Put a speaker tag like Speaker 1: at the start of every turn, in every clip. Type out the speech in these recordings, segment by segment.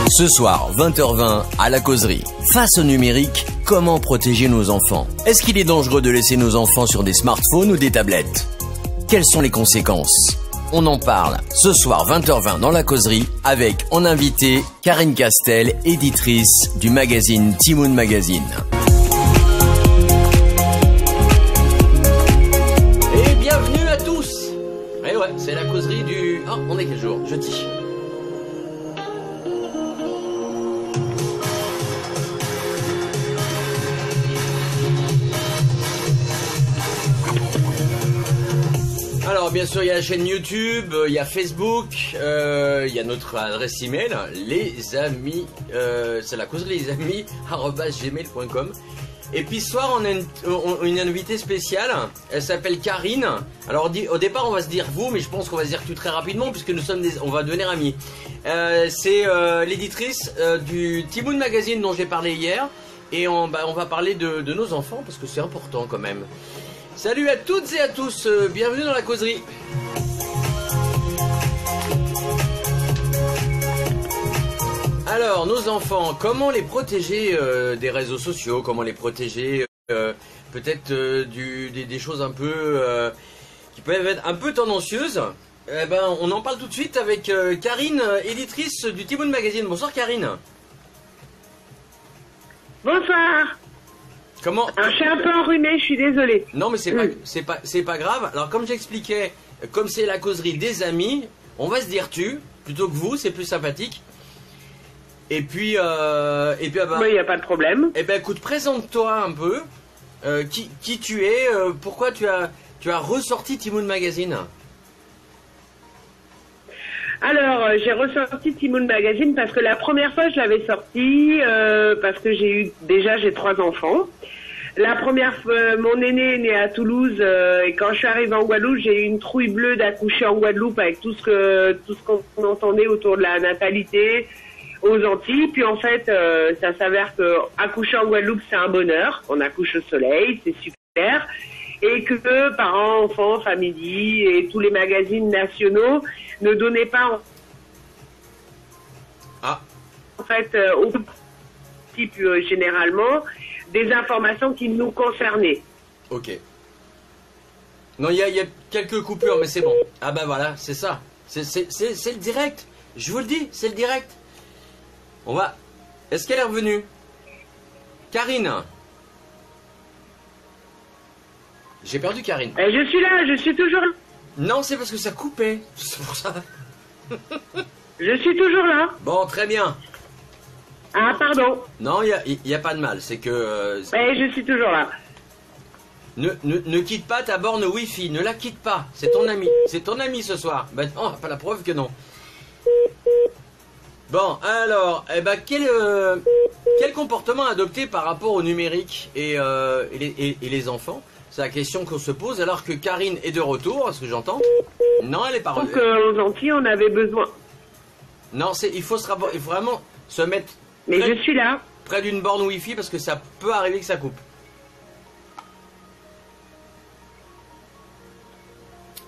Speaker 1: Ce soir, 20h20, à la causerie. Face au numérique, comment protéger nos enfants? Est-ce qu'il est dangereux de laisser nos enfants sur des smartphones ou des tablettes? Quelles sont les conséquences? On en parle ce soir 20h20 dans la causerie avec en invité Karine Castel, éditrice du magazine Timoun Magazine. Et bienvenue à tous. Et ouais, c'est la causerie du... Oh, on est quel jour? Jeudi. Alors bien sûr il y a la chaîne YouTube, il y a Facebook, il y a notre adresse email, les amis, c'est la causerie les amis @gmail.com. Et puis ce soir on a une invitée spéciale, elle s'appelle Karine. Alors au départ on va se dire vous, mais je pense qu'on va se dire tu très rapidement puisque nous sommes on va devenir amis. C'est l'éditrice du Timoun Magazine dont j'ai parlé hier et on va parler de nos enfants parce que c'est important quand même. Salut à toutes et à tous, bienvenue dans la causerie. Alors, nos enfants, comment les protéger des réseaux sociaux? Comment les protéger peut-être des choses un peu qui peuvent être un peu tendancieuses? Eh ben, on en parle tout de suite avec Karine, éditrice du Timoun Magazine. Bonsoir Karine.
Speaker 2: Bonsoir.
Speaker 1: Comment?
Speaker 2: Alors, je suis un peu enrhumée, je suis désolée.
Speaker 1: Non mais c'est pas grave. Alors comme j'expliquais, comme c'est la causerie des amis, on va se dire tu plutôt que vous, c'est plus sympathique. Et puis bah,
Speaker 2: Oui, il n'y a pas de problème.
Speaker 1: Eh ben écoute, présente-toi un peu. Qui tu es, pourquoi tu as ressorti Timoun Magazine?
Speaker 2: Alors, j'ai ressorti Timoun Magazine parce que la première fois, je l'avais sorti parce que j'ai 3 enfants. La première fois, mon aîné est né à Toulouse et quand je suis arrivée en Guadeloupe, j'ai eu une trouille bleue d'accoucher en Guadeloupe avec tout ce qu'on entendait autour de la natalité aux Antilles. Puis en fait, ça s'avère que accoucher en Guadeloupe, c'est un bonheur. On accouche au soleil, c'est super. Et que parents, enfants, familles et tous les magazines nationaux ne donnaient pas en fait au type généralement des informations qui nous concernaient.
Speaker 1: Ok. Non, il y a quelques coupures, mais c'est bon. Ah ben voilà, c'est ça. C'est le direct. Je vous le dis, c'est le direct. On va... Est-ce qu'elle est revenue? Karine. J'ai perdu Karine.
Speaker 2: Je suis là, je suis toujours là.
Speaker 1: Non, c'est parce que ça coupait. C'est pour ça.
Speaker 2: Je suis toujours là.
Speaker 1: Bon, très bien.
Speaker 2: Ah, pardon.
Speaker 1: Non, il y a pas de mal. C'est que...
Speaker 2: Je suis toujours là.
Speaker 1: Ne quitte pas ta borne Wi-Fi. Ne la quitte pas. C'est ton ami. C'est ton ami ce soir. Ben non, pas la preuve que non. Bon, alors, quel comportement adopter par rapport au numérique et les enfants? C'est la question qu'on se pose alors que Karine est de retour, est-ce que j'entends? Non, elle est pas revenue.
Speaker 2: Donc aux Antilles, on avait besoin.
Speaker 1: Non, il faut vraiment se mettre...
Speaker 2: Mais je suis là.
Speaker 1: Près d'une borne Wi-Fi parce que ça peut arriver que ça coupe.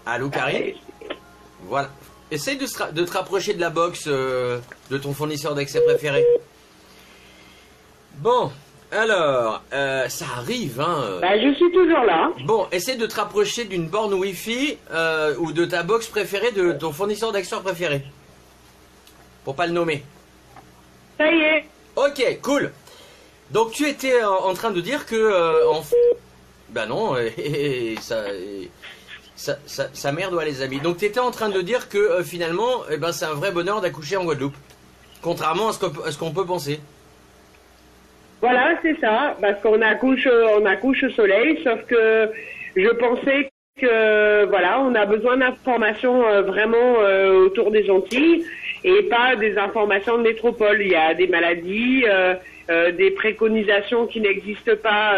Speaker 1: Allô Karine? Voilà. Essaye de te rapprocher de la box de ton fournisseur d'accès préféré. Bon, alors, ça arrive, hein.
Speaker 2: Je suis toujours là.
Speaker 1: Bon, essaye de te rapprocher d'une borne Wi-Fi ou de ta box préférée, de ton fournisseur d'accès préféré. Pour pas le nommer.
Speaker 2: Ça y est.
Speaker 1: Ok, cool. Donc tu étais en train de dire que... Bah non, ça merde, ouais, les amis. Donc tu étais en train de dire que finalement, c'est un vrai bonheur d'accoucher en Guadeloupe. Contrairement à ce qu'on peut penser.
Speaker 2: Voilà, c'est ça. Parce qu'on accouche au soleil, sauf que je pensais que, voilà, on a besoin d'informations vraiment autour des Antilles et pas des informations de métropole. Il y a des maladies, des préconisations qui n'existent pas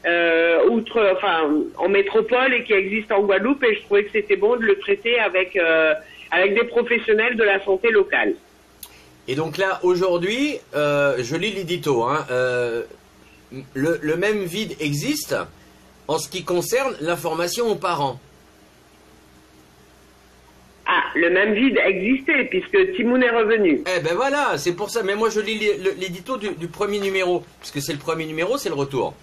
Speaker 2: en métropole et qui existent en Guadeloupe, et je trouvais que c'était bon de le traiter avec des professionnels de la santé locale.
Speaker 1: Et donc là, aujourd'hui, je lis l'édito, hein, le même vide existe en ce qui concerne l'information aux parents.
Speaker 2: Ah, le même vide existait puisque Timoun est revenu.
Speaker 1: Eh ben voilà, c'est pour ça. Mais moi je lis l'édito du premier numéro, puisque c'est le premier numéro, c'est le retour.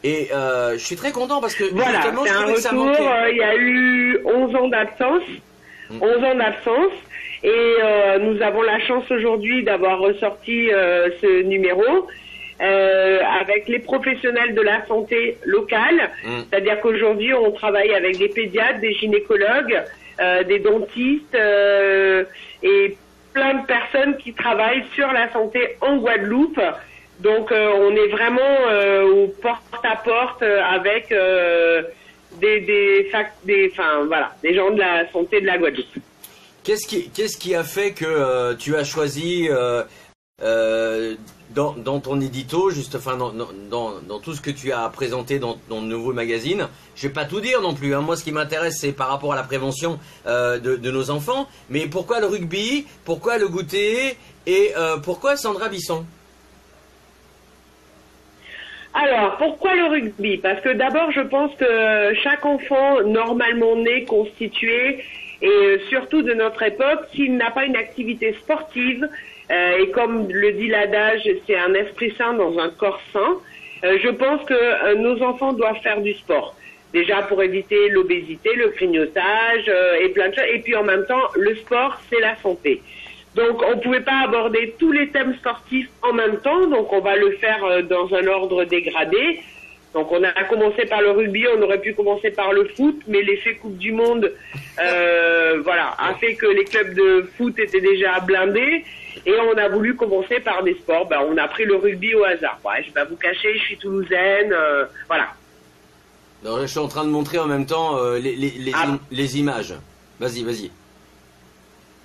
Speaker 1: Et je suis très content parce que
Speaker 2: voilà,
Speaker 1: justement,
Speaker 2: c'est
Speaker 1: je
Speaker 2: un
Speaker 1: trouvais que ça
Speaker 2: retour.
Speaker 1: manquait.
Speaker 2: Il y a eu 11 ans d'absence. 11 ans d'absence. Et nous avons la chance aujourd'hui d'avoir ressorti ce numéro avec les professionnels de la santé locale. C'est-à-dire qu'aujourd'hui, on travaille avec des pédiatres, des gynécologues, des dentistes et plein de personnes qui travaillent sur la santé en Guadeloupe. Donc, on est vraiment au porte-à-porte avec des gens de la santé de la Guadeloupe.
Speaker 1: Qu'est-ce qui a fait que tu as choisi dans ton édito, juste, enfin dans tout ce que tu as présenté dans ton nouveau magazine, je vais pas tout dire non plus, hein. Moi ce qui m'intéresse c'est par rapport à la prévention de nos enfants, mais pourquoi le rugby, pourquoi le goûter et pourquoi Sandra Bisson?
Speaker 2: Alors, pourquoi le rugby? Parce que d'abord, je pense que chaque enfant normalement né, constitué, et surtout de notre époque, s'il n'a pas une activité sportive, et comme le dit l'adage, c'est un esprit sain dans un corps sain, je pense que nos enfants doivent faire du sport. Déjà pour éviter l'obésité, le grignotage et plein de choses. Et puis en même temps, le sport, c'est la santé. Donc on ne pouvait pas aborder tous les thèmes sportifs en même temps, donc on va le faire dans un ordre dégradé. Donc on a commencé par le rugby, on aurait pu commencer par le foot, mais l'effet Coupe du Monde a fait que les clubs de foot étaient déjà blindés et on a voulu commencer par des sports. On a pris le rugby au hasard. Ouais, je vais pas vous cacher, je suis toulousaine, voilà.
Speaker 1: Alors, je suis en train de montrer en même temps les images. Vas-y.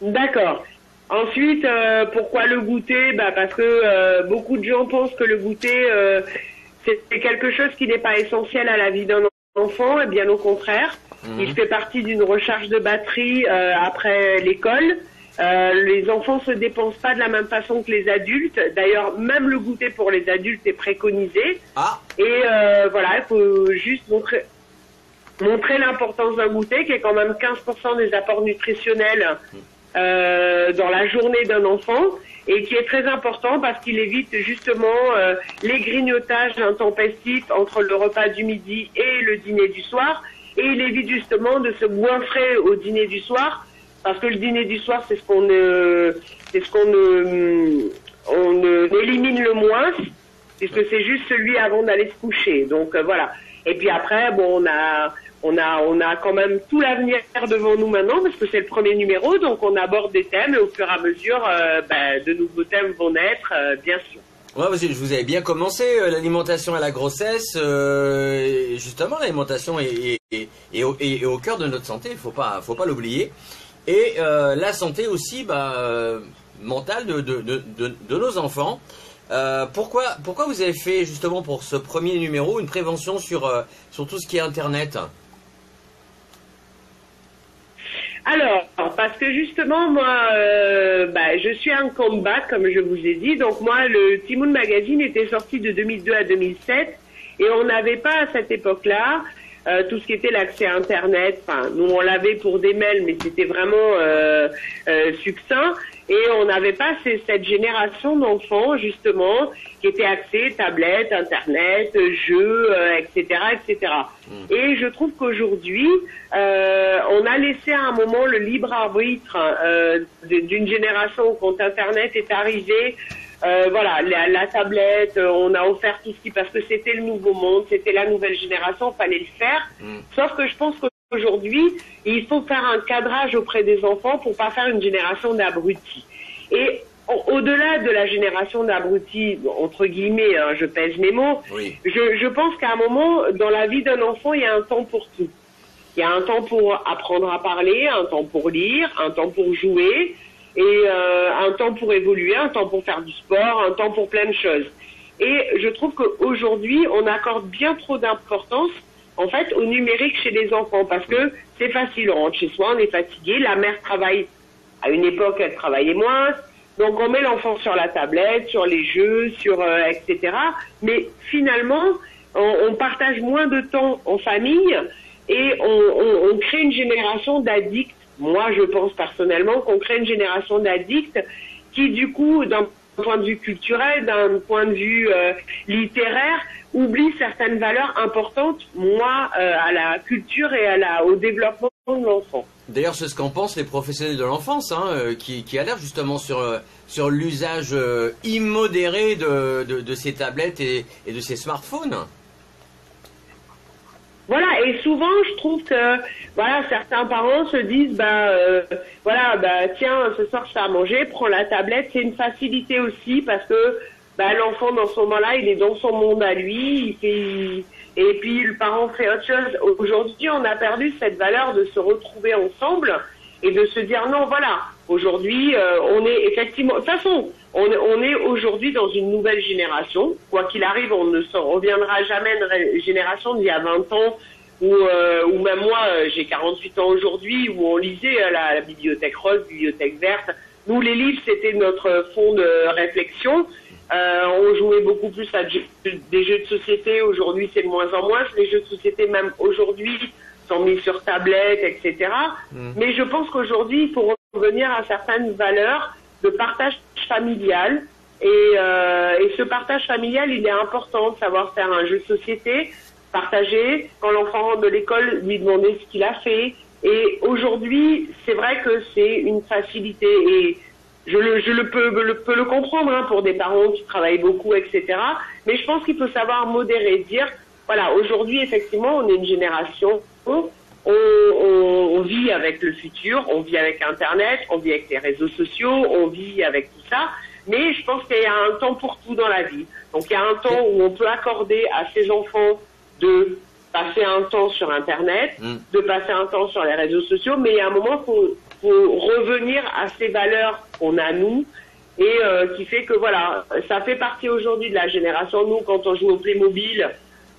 Speaker 2: D'accord. Ensuite, pourquoi le goûter? Parce que beaucoup de gens pensent que le goûter, c'est quelque chose qui n'est pas essentiel à la vie d'un enfant, et bien au contraire. Il fait partie d'une recharge de batterie après l'école. Les enfants se dépensent pas de la même façon que les adultes. D'ailleurs, même le goûter pour les adultes est préconisé. Et il faut juste montrer l'importance d'un goûter, qui est quand même 15% des apports nutritionnels dans la journée d'un enfant, et qui est très important parce qu'il évite justement les grignotages intempestifs entre le repas du midi et le dîner du soir, et il évite justement de se goinfrer au dîner du soir, parce que le dîner du soir c'est ce qu'on élimine le moins, puisque c'est juste celui avant d'aller se coucher. Donc voilà. Et puis après, on a quand même tout l'avenir devant nous maintenant, parce que c'est le premier numéro, donc on aborde des thèmes, et au fur et à mesure, de nouveaux thèmes vont naître, bien sûr.
Speaker 1: Ouais, parce que je vous avais bien commencé, l'alimentation à la grossesse, justement l'alimentation est au cœur de notre santé, faut pas l'oublier, et la santé aussi mentale de nos enfants. Pourquoi vous avez fait justement pour ce premier numéro une prévention sur tout ce qui est Internet?
Speaker 2: Alors, parce que justement, moi, je suis un combat, comme je vous ai dit. Donc moi, le Timoun Magazine était sorti de 2002 à 2007, et on n'avait pas à cette époque-là tout ce qui était l'accès à Internet. Enfin, nous, on l'avait pour des mails, mais c'était vraiment succinct. Et on n'avait pas cette génération d'enfants, justement, qui étaient axés tablette, Internet, jeux, etc., etc. Et je trouve qu'aujourd'hui, on a laissé à un moment le libre arbitre d'une génération quand Internet est arrivé. La tablette, on a offert tout ce qui, parce que c'était le nouveau monde, c'était la nouvelle génération, fallait le faire. Sauf que je pense qu'aujourd'hui, il faut faire un cadrage auprès des enfants pour pas faire une génération d'abrutis. Et au-delà de la génération d'abrutis, entre guillemets, hein, je pèse mes mots, je pense qu'à un moment, dans la vie d'un enfant, il y a un temps pour tout. Il y a un temps pour apprendre à parler, un temps pour lire, un temps pour jouer, et un temps pour évoluer, un temps pour faire du sport, un temps pour plein de choses. Et je trouve qu'aujourd'hui, on accorde bien trop d'importance, en fait, au numérique chez les enfants, parce que c'est facile, on rentre chez soi, on est fatigué, la mère travaille, à une époque, elle travaillait moins, donc on met l'enfant sur la tablette, sur les jeux, etc. Mais finalement, on partage moins de temps en famille, et on crée une génération d'addicts moi je pense personnellement qu'on crée une génération d'addicts qui du coup, d'un point de vue culturel, d'un point de vue littéraire, oublie certaines valeurs importantes, moi, à la culture et au développement de l'enfant.
Speaker 1: D'ailleurs, c'est ce qu'en pensent les professionnels de l'enfance, hein, qui alertent justement sur l'usage immodéré de ces tablettes et de ces smartphones.
Speaker 2: Voilà, et souvent je trouve que voilà, certains parents se disent tiens, ce soir c'est à manger, prends la tablette, c'est une facilité aussi parce que l'enfant dans ce moment-là, il est dans son monde à lui, et puis le parent fait autre chose. Aujourd'hui, on a perdu cette valeur de se retrouver ensemble et de se dire non, voilà, aujourd'hui, on est effectivement, de toute façon, on est aujourd'hui dans une nouvelle génération. Quoi qu'il arrive, on ne reviendra jamais à une génération d'il y a 20 ans, ou même moi, j'ai 48 ans aujourd'hui, où on lisait la bibliothèque rose, bibliothèque verte. Nous, les livres, c'était notre fond de réflexion. On jouait beaucoup plus à des jeux de société. Aujourd'hui, c'est de moins en moins. Les jeux de société, même aujourd'hui, sont mis sur tablette, etc. Mais je pense qu'aujourd'hui, il faut revenir à certaines valeurs de partage familial. Et ce partage familial, il est important de savoir faire un jeu de société, partager. Quand l'enfant rentre de l'école, lui demander ce qu'il a fait. Et aujourd'hui, c'est vrai que c'est une facilité. Et je peux le comprendre hein, pour des parents qui travaillent beaucoup, etc. Mais je pense qu'il faut savoir modérer, dire, voilà, aujourd'hui, effectivement, on est une génération, on vit avec le futur, on vit avec Internet, on vit avec les réseaux sociaux, on vit avec tout ça. Mais je pense qu'il y a un temps pour tout dans la vie. Donc il y a un temps où on peut accorder à ses enfants de passer un temps sur Internet, de passer un temps sur les réseaux sociaux, mais il y a un moment faut revenir à ces valeurs qu'on a nous et qui fait que voilà, ça fait partie aujourd'hui de la génération. Nous, quand on joue au Playmobil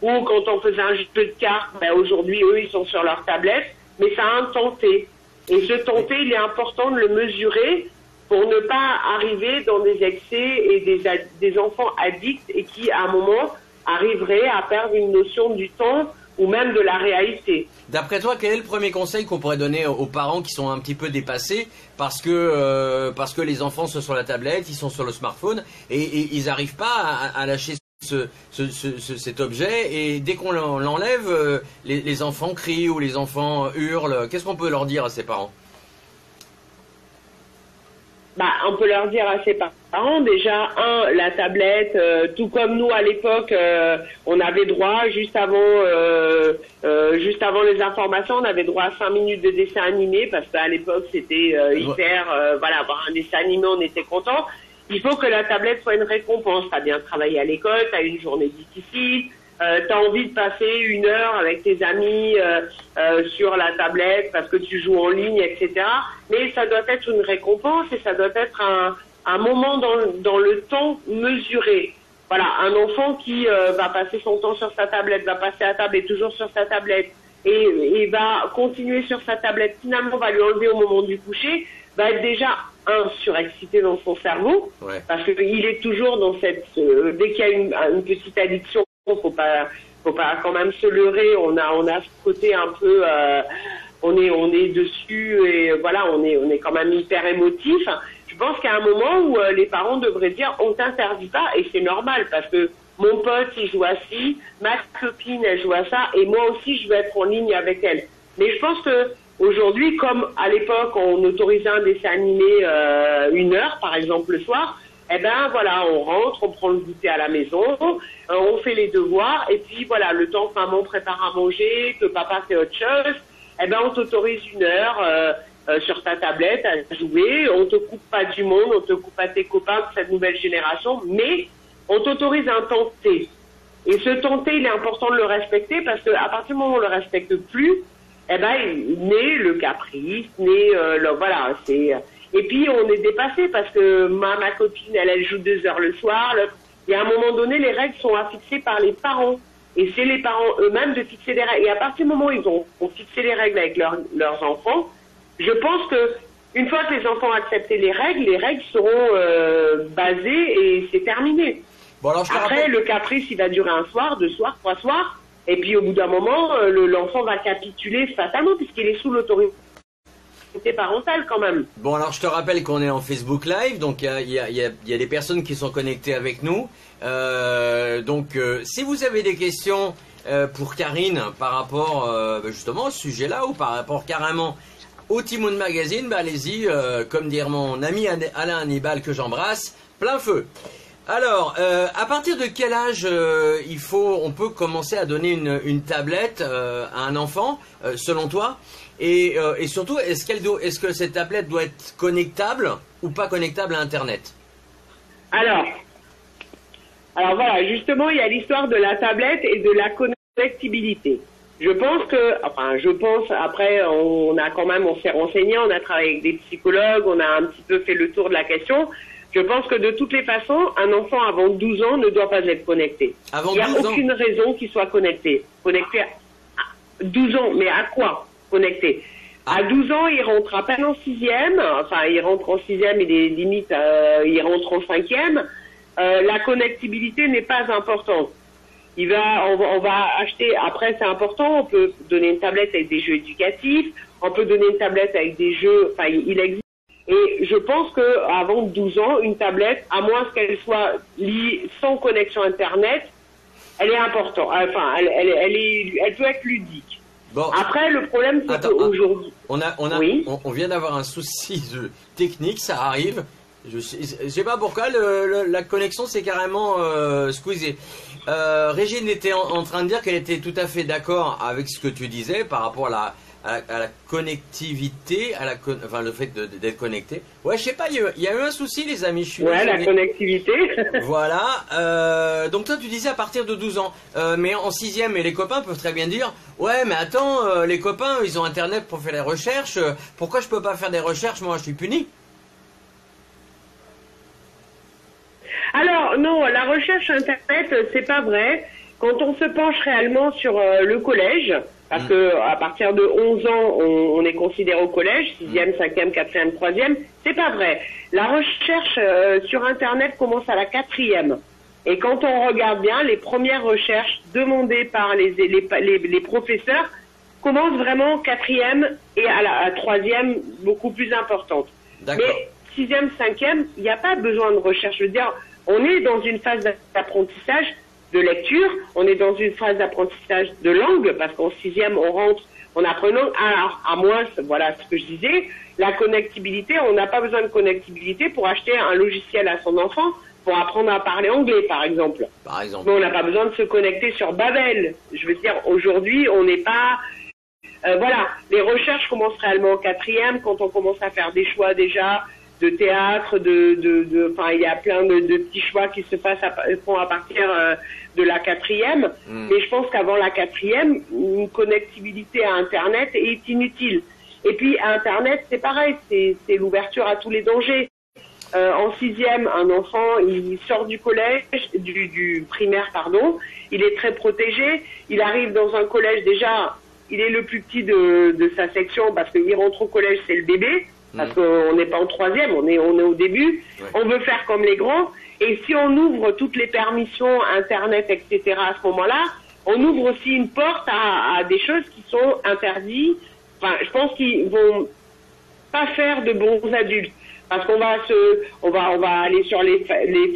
Speaker 2: ou quand on faisait un jeu de cartes, aujourd'hui, eux, ils sont sur leur tablette, mais ça a un temps T. Et ce temps T, il est important de le mesurer pour ne pas arriver dans des excès et des enfants addicts et qui, à un moment, arriveraient à perdre une notion du temps ou même de la réalité.
Speaker 1: D'après toi, quel est le premier conseil qu'on pourrait donner aux parents qui sont un petit peu dépassés parce que les enfants sont sur la tablette, ils sont sur le smartphone et ils n'arrivent pas à lâcher cet objet et dès qu'on l'enlève, les enfants crient ou les enfants hurlent. Qu'est-ce qu'on peut leur dire à ces parents ?
Speaker 2: On peut leur dire à ses parents, déjà, la tablette, tout comme nous à l'époque, on avait droit, juste avant les informations, on avait droit à 5 minutes de dessin animé, parce qu'à l'époque, c'était avoir un dessin animé, on était content. Il faut que la tablette soit une récompense. T'as bien travaillé à l'école, t'as eu une journée difficile, t'as envie de passer 1 heure avec tes amis sur la tablette parce que tu joues en ligne, etc. Mais ça doit être une récompense et ça doit être un moment dans le temps mesuré. Voilà, un enfant qui va passer son temps sur sa tablette, va passer à table et toujours sur sa tablette et va continuer sur sa tablette, finalement va lui enlever au moment du coucher, va être déjà surexcité dans son cerveau, parce qu'il est toujours dans cette... dès qu'il y a une petite addiction, faut pas quand même se leurrer. On a ce côté un peu, on est dessus et voilà, on est quand même hyper émotif. Je pense qu'à un moment où les parents devraient dire, on t'interdit pas, et c'est normal parce que mon pote il joue à ci, ma copine elle joue à ça, et moi aussi je veux être en ligne avec elle. Mais je pense que aujourd'hui, comme à l'époque on autorisait un dessin animé 1 heure par exemple le soir, voilà, on rentre, on prend le goûter à la maison, on fait les devoirs, et puis voilà, le temps que maman prépare à manger, que papa fait autre chose, on t'autorise 1 heure sur ta tablette à jouer, on te coupe pas du monde, on te coupe pas tes copains de cette nouvelle génération, mais on t'autorise un temps T. Et ce temps T, il est important de le respecter, parce qu'à partir du moment où on le respecte plus, naît le caprice, voilà, c'est... Et puis on est dépassé parce que ma copine, elle joue 2 heures le soir. Et à un moment donné, les règles sont fixées par les parents. Et c'est les parents eux-mêmes de fixer les règles. Et à partir du moment où ils ont fixé les règles avec leurs enfants, je pense que une fois que les enfants ont accepté les règles seront basées et c'est terminé.
Speaker 1: Bon, alors,
Speaker 2: après, le caprice, il va durer 1 soir, 2 soirs, 3 soirs. Et puis au bout d'un moment, l'enfant va capituler fatalement puisqu'il est sous l'autorité. l'autorité parentale quand même.
Speaker 1: Bon, alors je te rappelle qu'on est en Facebook Live, donc il y a des personnes qui sont connectées avec nous. Si vous avez des questions pour Karine par rapport justement au sujet-là ou par rapport carrément au Timoun Magazine, allez-y, comme dire mon ami Alain Hannibal que j'embrasse, plein feu. Alors, à partir de quel âge on peut commencer à donner une tablette à un enfant, selon toi? Et surtout, est-ce que cette tablette doit être connectable ou pas connectable à Internet?
Speaker 2: Alors voilà, justement, il y a l'histoire de la tablette et de la connectibilité. Après, on s'est renseigné, on a travaillé avec des psychologues, on a un petit peu fait le tour de la question. Je pense que de toutes les façons, un enfant avant 12 ans ne doit pas être connecté. Il n'y a aucune raison qu'il soit connecté. Connecté à 12 ans, mais à quoi connecté? À 12 ans, il rentre à peine en 6e, il rentre en 6e, il rentre en 5e. La connectibilité n'est pas importante. On va acheter, après c'est important, on peut donner une tablette avec des jeux éducatifs, on peut donner une tablette avec des jeux, il existe. Et je pense que avant 12 ans, une tablette, à moins qu'elle soit liée sans connexion Internet, elle est importante. Elle peut être ludique.
Speaker 1: Bon.
Speaker 2: Après, le problème, c'est qu'aujourd'hui...
Speaker 1: On vient d'avoir un souci technique, ça arrive. Je sais pas pourquoi, la connexion s'est carrément squeezée. Régine était en train de dire qu'elle était tout à fait d'accord avec ce que tu disais par rapport à la connectivité, le fait d'être connecté. Ouais, je sais pas, il y a eu un souci, les amis.
Speaker 2: La connectivité.
Speaker 1: Voilà. Donc toi, tu disais à partir de 12 ans. Mais en 6e, et les copains peuvent très bien dire, ouais, mais attends, les copains, ils ont Internet pour faire les recherches. Pourquoi je peux pas faire des recherches? Moi, je suis puni.
Speaker 2: Alors, non, la recherche Internet, c'est pas vrai. Quand on se penche réellement sur le collège, parce que à partir de 11 ans, on est considéré au collège, 6e, 5e, 4e, 3e, c'est pas vrai. La recherche sur Internet commence à la 4e. Et quand on regarde bien, les premières recherches demandées par les professeurs commencent vraiment 4e et à la 3e, beaucoup plus importante.
Speaker 1: D'accord.
Speaker 2: Mais 6e, 5e, il n'y a pas besoin de recherche. Je veux dire, on est dans une phase d'apprentissage de lecture, on est dans une phase d'apprentissage de langue, parce qu'en 6e, on rentre en apprenant, à moins, voilà ce que je disais, la connectibilité, on n'a pas besoin de connectibilité pour acheter un logiciel à son enfant, pour apprendre à parler anglais, par exemple. Mais on n'a pas besoin de se connecter sur Babel. Je veux dire, aujourd'hui, on n'est pas... les recherches commencent réellement en 4e, quand on commence à faire des choix déjà de théâtre, il y a plein de petits choix qui se font à partir de la 4e. Mais je pense qu'avant la 4e, une connectibilité à Internet est inutile. Et puis, à Internet, c'est pareil, c'est l'ouverture à tous les dangers. En 6e, un enfant, il sort du collège, du primaire, pardon, il est très protégé, il arrive dans un collège, déjà, il est le plus petit de sa section, parce qu'il rentre au collège, c'est le bébé. Parce qu'on n'est pas en 3e, on est au début. Ouais. On veut faire comme les grands. Et si on ouvre toutes les permissions, Internet, etc. à ce moment-là, on ouvre aussi une porte à des choses qui sont interdites. Je pense qu'ils vont pas faire de bons adultes. Parce qu'on va aller sur les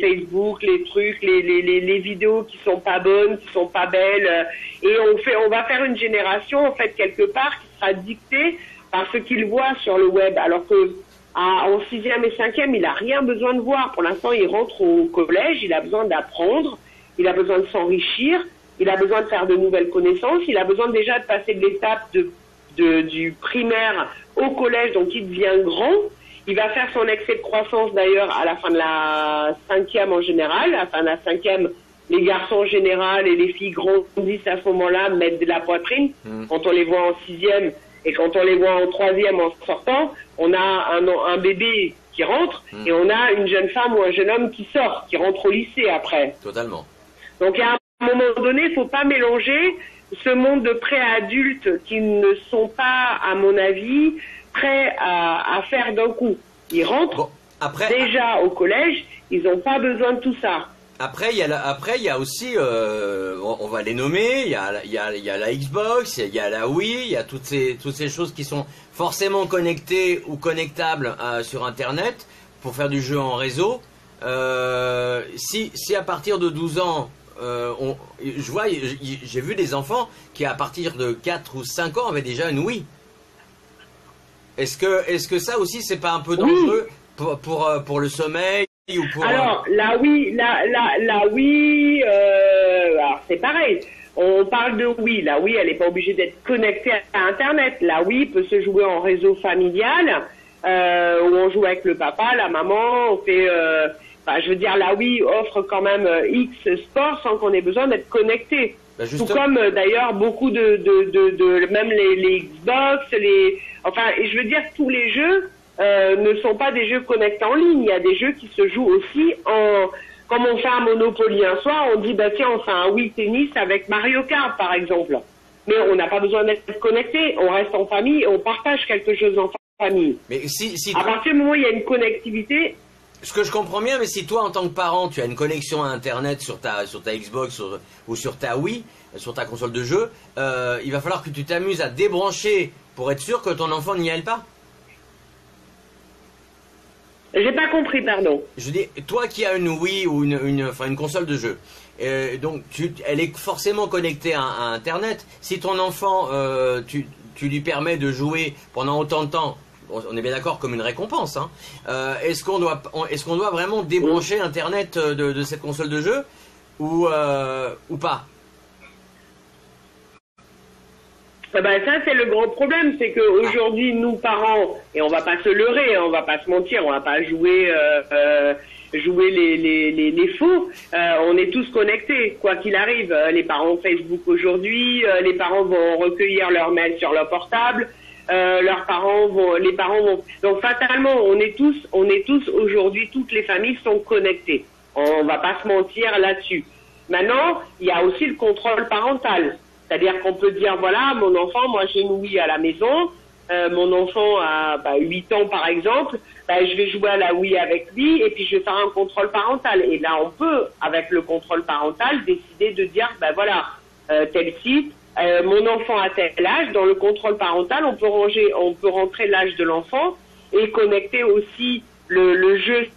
Speaker 2: Facebook, les trucs, les vidéos qui sont pas bonnes, qui sont pas belles. Et on va faire une génération, en fait, quelque part, qui sera dictée par ce qu'il voit sur le web, alors que en 6e et 5e, il a rien besoin de voir. Pour l'instant, il rentre au collège, il a besoin d'apprendre, il a besoin de s'enrichir, il a besoin de faire de nouvelles connaissances, il a besoin déjà de passer de l'étape du primaire au collège, donc il devient grand. Il va faire son excès de croissance d'ailleurs à la fin de la 5e en général. À la fin de la 5e, les garçons en général et les filles grandissent à ce moment-là, mettent de la poitrine. Quand on les voit en 6e, et quand on les voit en 3e en sortant, on a un bébé qui rentre et on a une jeune femme ou un jeune homme qui sort, qui rentre au lycée après.
Speaker 1: Totalement.
Speaker 2: Donc à un moment donné, il ne faut pas mélanger ce monde de pré-adultes qui ne sont pas, à mon avis, prêts à faire d'un coup. Ils rentrent déjà au collège, ils n'ont pas besoin de tout ça.
Speaker 1: Après, il y a aussi, on va les nommer. Il y a la Xbox, il y a la Wii, il y a toutes ces choses qui sont forcément connectées ou connectables sur Internet pour faire du jeu en réseau. Si à partir de 12 ans, j'ai vu des enfants qui à partir de 4 ou 5 ans avaient déjà une Wii. Est-ce que ça aussi c'est pas un peu dangereux pour le sommeil ou pour...
Speaker 2: Alors la Wii, la Wii, alors c'est pareil. On parle de Wii. La Wii, elle n'est pas obligée d'être connectée à Internet. La Wii peut se jouer en réseau familial, où on joue avec le papa, la maman. On fait, je veux dire, la Wii offre quand même X sports sans qu'on ait besoin d'être connecté. Tout comme d'ailleurs beaucoup de même les Xbox, et je veux dire tous les jeux ne sont pas des jeux connectés en ligne. Il y a des jeux qui se jouent aussi comme on fait un Monopoly un soir, on dit tiens on fait un Wii Tennis avec Mario Kart par exemple. Mais on n'a pas besoin d'être connecté, on reste en famille et on partage quelque chose en famille.
Speaker 1: Mais
Speaker 2: à partir du moment où il y a une connectivité.
Speaker 1: Ce que je comprends bien, mais si toi en tant que parent tu as une connexion à Internet sur ta Xbox ou sur ta Wii, sur ta console de jeu, il va falloir que tu t'amuses à débrancher pour être sûr que ton enfant n'y aille pas.
Speaker 2: J'ai pas compris, pardon.
Speaker 1: Je dis, toi qui as une Wii ou une console de jeu, donc elle est forcément connectée à Internet. Si ton enfant, tu lui permets de jouer pendant autant de temps, on est bien d'accord comme une récompense, hein, est-ce qu'on doit vraiment débrancher Internet de cette console de jeu ou pas?
Speaker 2: Ça c'est le gros problème, c'est qu'aujourd'hui nous parents, et on va pas se leurrer, on va pas se mentir, on va pas jouer les faux, on est tous connectés, quoi qu'il arrive. Les parents Facebook aujourd'hui, les parents vont recueillir leurs mails sur leur portable, les parents vont. Donc fatalement, on est tous aujourd'hui, toutes les familles sont connectées. On va pas se mentir là-dessus. Maintenant, il y a aussi le contrôle parental. C'est-à-dire qu'on peut dire, voilà, mon enfant, moi j'ai une Wii à la maison, mon enfant a 8 ans par exemple, je vais jouer à la Wii avec lui et puis je vais faire un contrôle parental. Et là, on peut, avec le contrôle parental, décider de dire, voilà, tel site, mon enfant a tel âge, dans le contrôle parental, on peut rentrer l'âge de l'enfant et connecter aussi le jeu,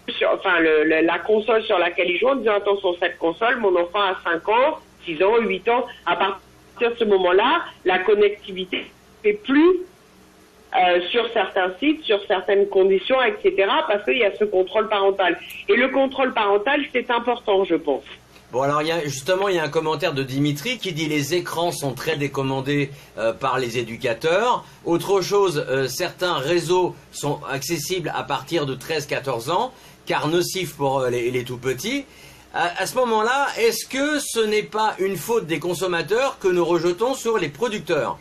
Speaker 2: la console sur laquelle il joue, en disant, attention, cette console, mon enfant a 5 ans, 6 ans, 8 ans, à partir de ce moment-là, la connectivité ne fait plus sur certains sites, sur certaines conditions, etc. parce qu'il y a ce contrôle parental. Et le contrôle parental, c'est important, je pense.
Speaker 1: Bon, alors il y a un commentaire de Dimitri qui dit les écrans sont très décommandés par les éducateurs. Autre chose, certains réseaux sont accessibles à partir de 13-14 ans, car nocifs pour les tout petits. À ce moment-là, est-ce que ce n'est pas une faute des consommateurs que nous rejetons sur les producteurs?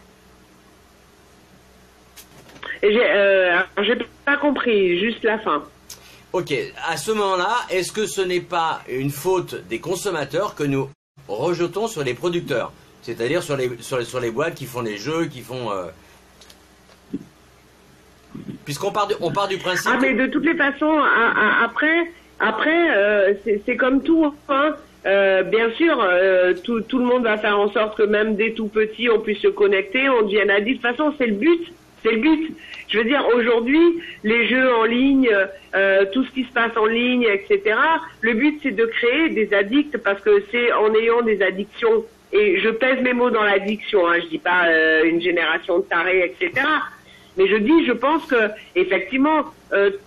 Speaker 2: J'ai pas compris, juste la fin.
Speaker 1: Ok, à ce moment-là, est-ce que ce n'est pas une faute des consommateurs que nous rejetons sur les producteurs? C'est-à-dire sur les boîtes qui font des jeux, qui font... Puisqu'on part du principe...
Speaker 2: Ah, mais de toutes les façons, après, c'est comme tout, hein. Bien sûr, tout le monde va faire en sorte que même des tout petits, on puisse se connecter, on devienne addict. De toute façon, c'est le but. C'est le but. Je veux dire, aujourd'hui, les jeux en ligne, tout ce qui se passe en ligne, etc., le but, c'est de créer des addicts parce que c'est en ayant des addictions, et je pèse mes mots dans l'addiction, hein, je dis pas une génération de tarés, etc., mais je pense que effectivement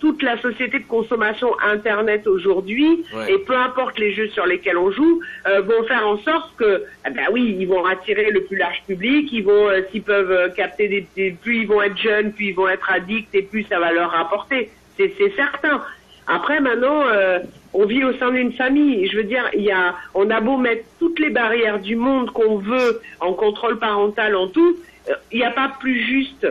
Speaker 2: toute la société de consommation Internet aujourd'hui, et peu importe les jeux sur lesquels on joue, vont faire en sorte que, oui, ils vont attirer le plus large public, ils vont, s'ils peuvent capter plus ils vont être jeunes, plus ils vont être addicts, et plus ça va leur rapporter. C'est certain. Après, maintenant, on vit au sein d'une famille. Je veux dire, on a beau mettre toutes les barrières du monde qu'on veut en contrôle parental, en tout, il n'y a pas plus juste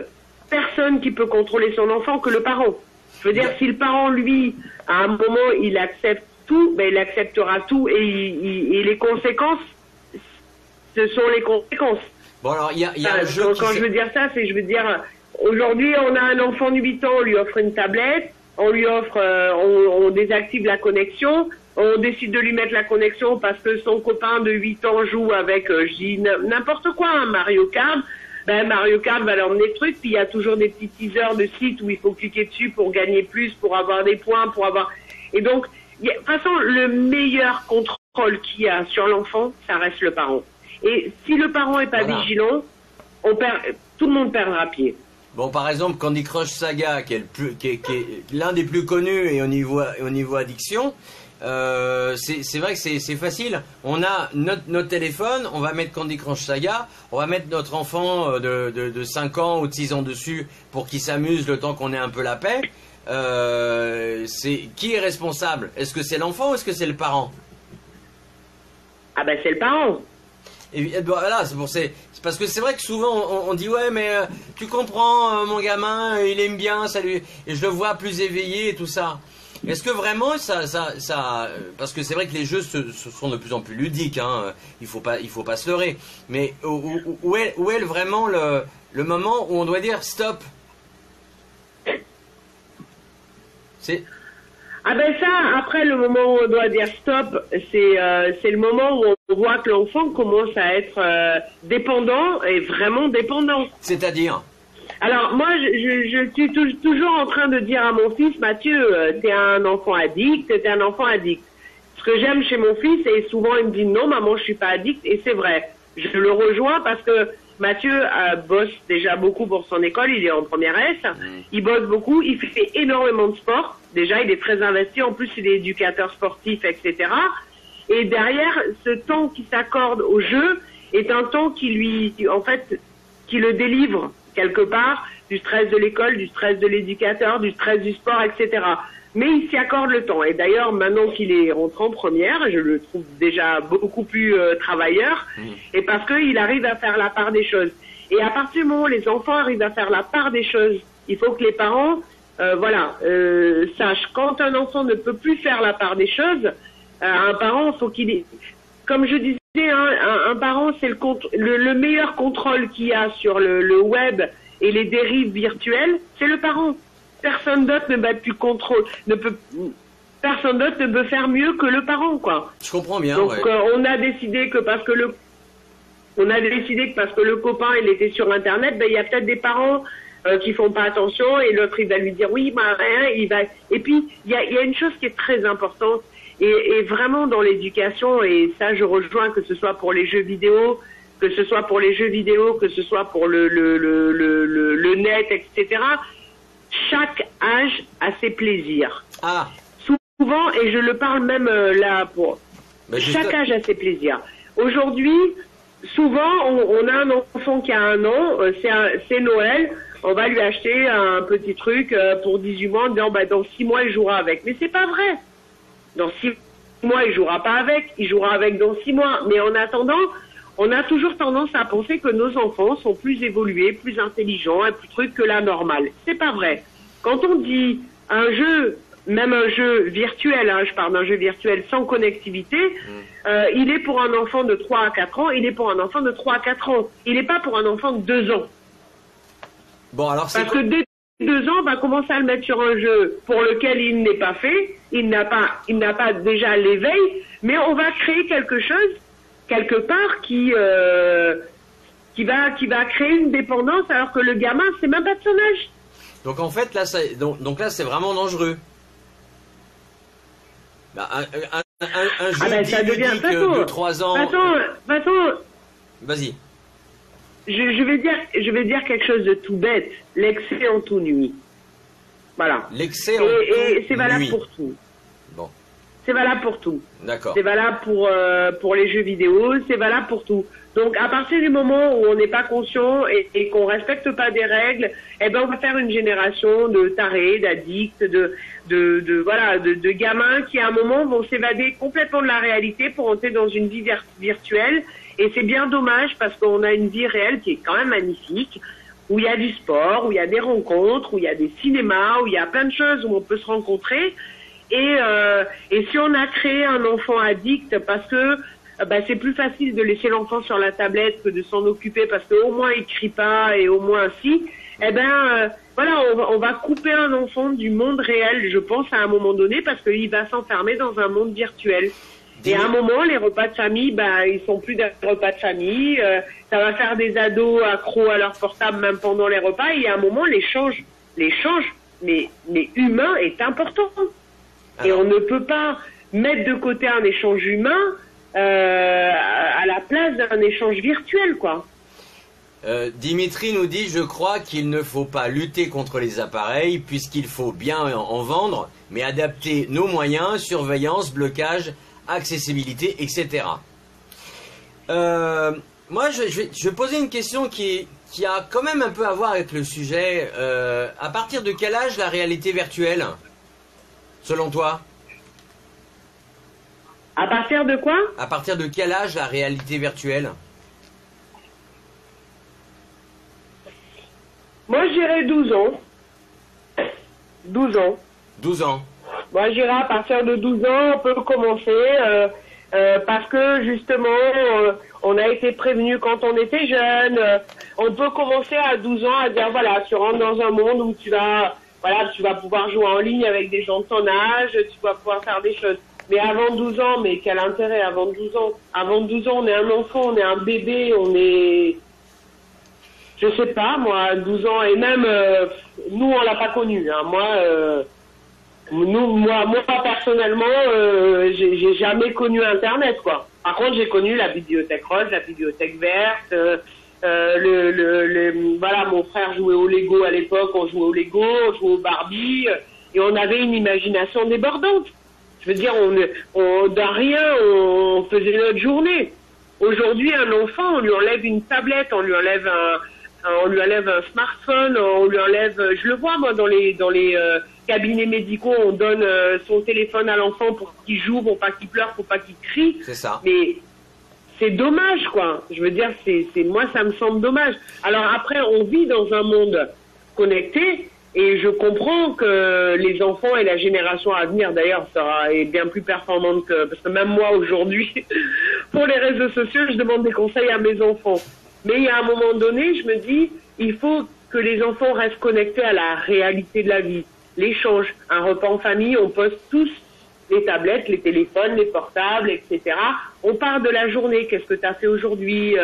Speaker 2: personne qui peut contrôler son enfant que le parent. Je veux dire, si le parent, lui, à un moment, il accepte tout, il acceptera tout et les conséquences, ce sont les conséquences.
Speaker 1: Bon, alors, il y a un jeu
Speaker 2: quand je veux dire ça, je veux dire, aujourd'hui, on a un enfant de 8 ans, on lui offre une tablette, on lui offre, on désactive la connexion, on décide de lui mettre la connexion parce que son copain de 8 ans joue avec, je dis n'importe quoi, hein, Mario Kart. Ben Mario Kart va leur emmener le truc, puis il y a toujours des petits teasers de sites où il faut cliquer dessus pour gagner plus, pour avoir des points, pour avoir... Et donc, de toute façon, le meilleur contrôle qu'il y a sur l'enfant, ça reste le parent. Et si le parent est pas vigilant, tout le monde perdra pied.
Speaker 1: Bon, par exemple, Candy Crush Saga, qui est l'un des plus connus et au niveau addiction, c'est vrai que c'est facile. On a notre téléphone, on va mettre Candy Crush Saga, on va mettre notre enfant de 5 ans ou de 6 ans dessus pour qu'il s'amuse le temps qu'on ait un peu la paix. Qui est responsable? Est-ce que c'est l'enfant ou est-ce que c'est le parent?
Speaker 2: Ah ben c'est le parent.
Speaker 1: Et voilà, c'est parce que c'est vrai que souvent on dit ouais mais tu comprends mon gamin il aime bien ça lui et je le vois plus éveillé et tout ça. Est-ce que vraiment ça parce que c'est vrai que les jeux se sont de plus en plus ludiques hein, il faut pas se leurrer, mais où est vraiment le moment où on doit dire stop?
Speaker 2: Ah ben ça, après le moment où on doit dire stop, c'est le moment où on voit que l'enfant commence à être dépendant et vraiment dépendant.
Speaker 1: C'est-à-dire?
Speaker 2: Alors moi, je suis toujours en train de dire à mon fils, Mathieu, t'es un enfant addict, t'es un enfant addict. Ce que j'aime chez mon fils, et souvent il me dit non maman, je suis pas addict, et c'est vrai. Je le rejoins parce que Mathieu bosse déjà beaucoup pour son école, il est en première S, il bosse beaucoup, il fait énormément de sport. Déjà, il est très investi, en plus il est éducateur sportif, etc. Et derrière, ce temps qui s'accorde au jeu est un temps qui le délivre quelque part du stress de l'école, du stress de l'éducateur, du stress du sport, etc. Mais il s'y accorde le temps. Et d'ailleurs, maintenant qu'il est rentré en première, je le trouve déjà beaucoup plus travailleur, et parce qu'il arrive à faire la part des choses. Et à partir du moment où les enfants arrivent à faire la part des choses, il faut que les parents sachent quand un enfant ne peut plus faire la part des choses, un parent, faut qu'il ait... Comme je disais, hein, un parent, c'est le meilleur contrôle qu'il y a sur le web et les dérives virtuelles, c'est le parent. Personne d'autre personne d'autre ne peut faire mieux que le parent, quoi.
Speaker 1: Je comprends bien.
Speaker 2: Donc on a décidé que parce que le copain il était sur internet, ben il y a peut-être des parents qui font pas attention et l'autre il va lui dire oui, bah rien, il va. Et puis il y a une chose qui est très importante et vraiment dans l'éducation, et ça je rejoins, que ce soit pour les jeux vidéo, que ce soit pour le net, etc. Chaque âge a ses plaisirs.
Speaker 1: Ah.
Speaker 2: Souvent, et je le parle même là pour... chaque âge a ses plaisirs. Aujourd'hui, souvent, on a un enfant qui a 1 an, c'est Noël, on va lui acheter un petit truc pour 18 mois en disant dans 6 mois il jouera avec. Mais c'est pas vrai. Dans 6 mois il jouera pas avec, il jouera avec dans 6 mois. Mais en attendant, on a toujours tendance à penser que nos enfants sont plus évolués, plus intelligents et plus trucs que la normale. C'est pas vrai. Quand on dit un jeu, même un jeu virtuel, hein, je parle d'un jeu virtuel sans connectivité, il est pour un enfant de 3 à 4 ans, il est pour un enfant de 3 à 4 ans. Il n'est pas pour un enfant de 2 ans.
Speaker 1: Bon, alors
Speaker 2: parce que dès 2 ans, on va commencer à le mettre sur un jeu pour lequel il n'est pas fait, il n'a pas déjà l'éveil, mais on va créer quelque chose quelque part qui va créer une dépendance alors que le gamin c'est même pas de son âge.
Speaker 1: Donc en fait là c'est vraiment dangereux. Bah, un jeu
Speaker 2: ça devient
Speaker 1: de 3 ans. Vas-y.
Speaker 2: Je vais dire quelque chose de tout bête. L'excès en tout nuit. Voilà.
Speaker 1: L'excès en tout nuit.
Speaker 2: Et c'est valable pour tout.
Speaker 1: Bon.
Speaker 2: C'est valable pour tout.
Speaker 1: D'accord.
Speaker 2: C'est valable pour les jeux vidéo, c'est valable pour tout. Donc à partir du moment où on n'est pas conscient et qu'on respecte pas des règles, eh ben on va faire une génération de tarés, d'addicts, de gamins qui à un moment vont s'évader complètement de la réalité pour entrer dans une vie virtuelle. Et c'est bien dommage parce qu'on a une vie réelle qui est quand même magnifique, où il y a du sport, où il y a des rencontres, où il y a des cinémas, où il y a plein de choses où on peut se rencontrer. Et si on a créé un enfant addict parce que c'est plus facile de laisser l'enfant sur la tablette que de s'en occuper parce qu'au moins il crie pas et au moins si, voilà, on va couper un enfant du monde réel, je pense, à un moment donné, parce qu'il va s'enfermer dans un monde virtuel. Et à un moment, les repas de famille, ils sont plus des repas de famille. Ça va faire des ados accros à leur portable même pendant les repas. Et à un moment, l'échange, mais humain est important. Et on ne peut pas mettre de côté un échange humain à la place d'un échange virtuel, quoi.
Speaker 1: Dimitri nous dit, je crois qu'il ne faut pas lutter contre les appareils puisqu'il faut bien en vendre, mais adapter nos moyens, surveillance, blocage, accessibilité, etc. Moi, je vais poser une question qui a quand même un peu à voir avec le sujet. À partir de quel âge la réalité virtuelle, selon toi?
Speaker 2: À partir de quoi?
Speaker 1: À partir de quel âge la réalité virtuelle?
Speaker 2: Moi, je dirais 12 ans. 12 ans.
Speaker 1: 12 ans.
Speaker 2: Moi, je dirais à partir de 12 ans, on peut commencer, parce que justement, on a été prévenu quand on était jeune. On peut commencer à 12 ans à dire, voilà, tu rentres dans un monde où tu vas pouvoir jouer en ligne avec des gens de ton âge, tu vas pouvoir faire des choses. Mais avant 12 ans, mais quel intérêt avant 12 ans? Avant 12 ans, on est un enfant, on est un bébé, on est... Je sais pas, moi, 12 ans, et même, nous, on l'a pas connu, hein. Moi, personnellement, j'ai jamais connu Internet, quoi. Par contre, j'ai connu la bibliothèque rose, la bibliothèque verte, voilà, mon frère jouait au Lego à l'époque, on jouait au Lego, on jouait au Barbie, et on avait une imagination débordante. Je veux dire, d'un rien, on faisait notre journée. Aujourd'hui, un enfant, on lui enlève une tablette, on lui enlève un smartphone, on lui enlève, je le vois moi dans les cabinets médicaux, on donne son téléphone à l'enfant pour qu'il joue, pour pas qu'il pleure, pour pas qu'il crie.
Speaker 1: C'est ça.
Speaker 2: Mais c'est dommage, quoi. Je veux dire, moi ça me semble dommage. Alors après, on vit dans un monde connecté et je comprends que les enfants et la génération à venir d'ailleurs est bien plus performante parce que même moi aujourd'hui, pour les réseaux sociaux, je demande des conseils à mes enfants. Mais il y a un moment donné, je me dis, il faut que les enfants restent connectés à la réalité de la vie, l'échange. Un repas en famille, on poste tous les tablettes, les téléphones, les portables, etc. On part de la journée, qu'est-ce que tu as fait aujourd'hui,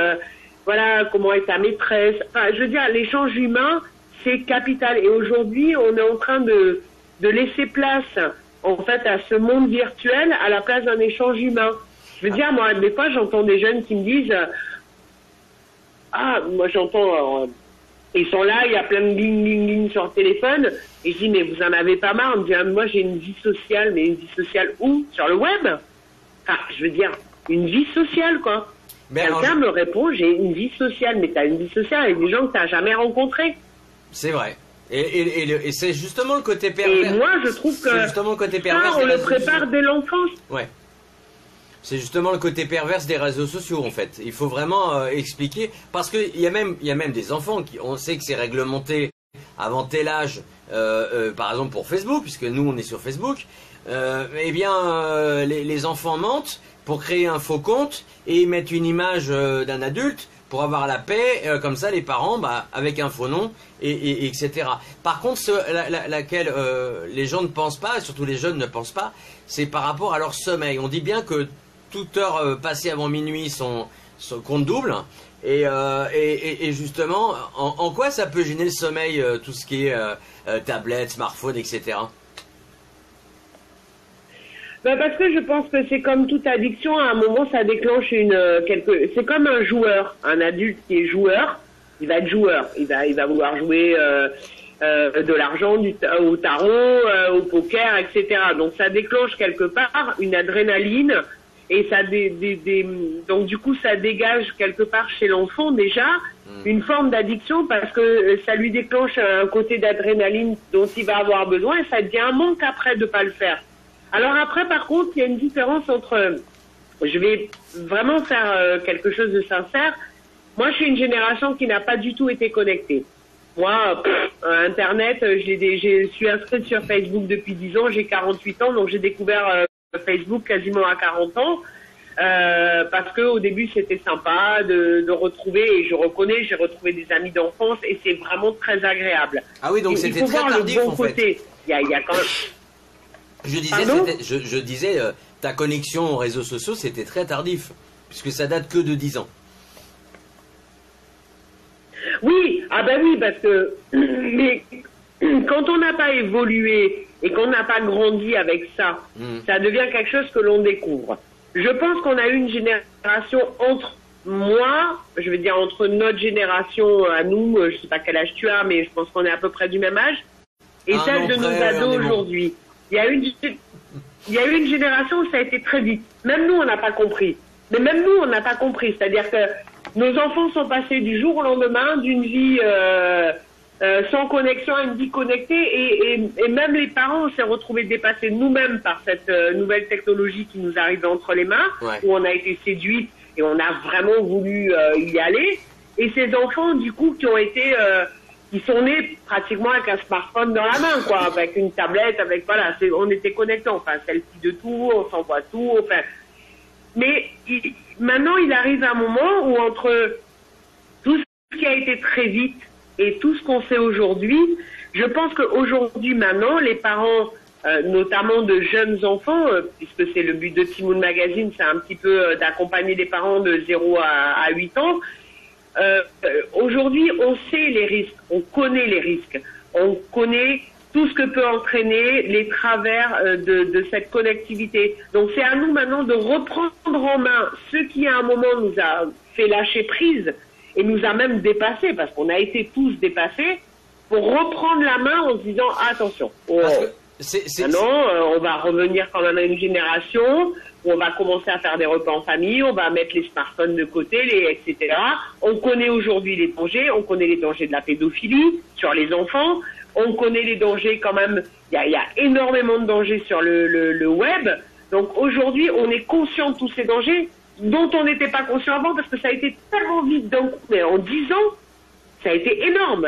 Speaker 2: voilà, comment est ta maîtresse. Enfin, je veux dire, l'échange humain, c'est capital. Et aujourd'hui, on est en train de laisser place, en fait, à ce monde virtuel à la place d'un échange humain. Je veux dire, moi, des fois, j'entends des jeunes qui me disent... moi j'entends, ils sont là, il y a plein de lignes sur le téléphone, et je dis, mais vous en avez pas marre? On me dit, moi j'ai une vie sociale, mais une vie sociale où? Sur le web? Enfin, je veux dire, une vie sociale, quoi. Quelqu'un me répond, j'ai une vie sociale, mais t'as une vie sociale avec des gens que t'as jamais rencontrés.
Speaker 1: C'est vrai. Et c'est justement le côté pervers.
Speaker 2: Et moi, je trouve que
Speaker 1: justement le côté pervers
Speaker 2: ça, on le prépare dès l'enfance.
Speaker 1: Ouais. C'est justement le côté perverse des réseaux sociaux, en fait. Il faut vraiment expliquer, parce qu'il y a même des enfants on sait que c'est réglementé avant tel âge, par exemple pour Facebook, puisque nous on est sur Facebook. Les enfants mentent pour créer un faux compte et mettent une image d'un adulte pour avoir la paix, comme ça les parents, avec un faux nom, et etc. Par contre, laquelle les gens ne pensent pas, surtout les jeunes ne pensent pas, c'est par rapport à leur sommeil. On dit bien que toute heure passée avant minuit son compte double, et justement, en quoi ça peut gêner le sommeil, tout ce qui est tablette, smartphone, etc.
Speaker 2: Parce que je pense que c'est comme toute addiction, à un moment ça déclenche c'est comme un joueur, un adulte qui est joueur, il va être joueur, il va vouloir jouer de l'argent, au tarot, au poker, etc. Donc ça déclenche quelque part une adrénaline et ça donc du coup ça dégage quelque part chez l'enfant déjà une forme d'addiction parce que ça lui déclenche un côté d'adrénaline dont il va avoir besoin et ça devient un manque après de pas le faire. Alors après, par contre, il y a une différence entre... Je vais vraiment faire quelque chose de sincère. Moi, je suis une génération qui n'a pas du tout été connectée. Moi, Internet, je suis inscrite sur Facebook depuis 10 ans, j'ai 48 ans, donc j'ai découvert Facebook quasiment à 40 ans. parce que au début c'était sympa de retrouver, et je reconnais, j'ai retrouvé des amis d'enfance et c'est vraiment très agréable.
Speaker 1: Ah oui, donc c'était très tardif en fait.
Speaker 2: Il y a quand même...
Speaker 1: Je disais, ta connexion aux réseaux sociaux c'était très tardif, puisque ça date que de 10 ans.
Speaker 2: Oui, ah ben oui, parce que mais quand on n'a pas évolué et qu'on n'a pas grandi avec ça, ça devient quelque chose que l'on découvre. Je pense qu'on a eu une génération entre entre notre génération à nous, je sais pas quel âge tu as, mais je pense qu'on est à peu près du même âge, et celle de nos ados aujourd'hui. Il y a eu une génération où ça a été très vite. Même nous, on n'a pas compris. Mais même nous, on n'a pas compris. C'est-à-dire que nos enfants sont passés du jour au lendemain d'une vie sans connexion à une vie connectée, et même les parents, on s'est retrouvés dépassés nous-mêmes par cette nouvelle technologie qui nous arrive entre les mains, où on a été séduites et on a vraiment voulu y aller. Et ces enfants, du coup, qui sont nés pratiquement avec un smartphone dans la main, quoi, avec une tablette, on était connectés, enfin, selfie de tout, on s'envoie tout, enfin. Mais maintenant, il arrive un moment où entre tout ce qui a été très vite et tout ce qu'on sait aujourd'hui, je pense qu'aujourd'hui, maintenant, les parents, notamment de jeunes enfants, puisque c'est le but de Timoun Magazine, c'est un petit peu d'accompagner les parents de 0 à 8 ans, aujourd'hui, on sait les risques, on connaît les risques, on connaît tout ce que peut entraîner les travers de cette connectivité. Donc c'est à nous maintenant de reprendre en main ce qui à un moment nous a fait lâcher prise et nous a même dépassés, parce qu'on a été tous dépassés, pour reprendre la main en se disant attention, maintenant on va revenir quand même à une génération où on va commencer à faire des repas en famille, on va mettre les smartphones de côté, etc. On connaît aujourd'hui les dangers, on connaît les dangers de la pédophilie sur les enfants, on connaît les dangers quand même, il y a énormément de dangers sur le web. Donc aujourd'hui, on est conscient de tous ces dangers dont on n'était pas conscient avant, parce que ça a été tellement vite d'un coup. Mais en 10 ans, ça a été énorme.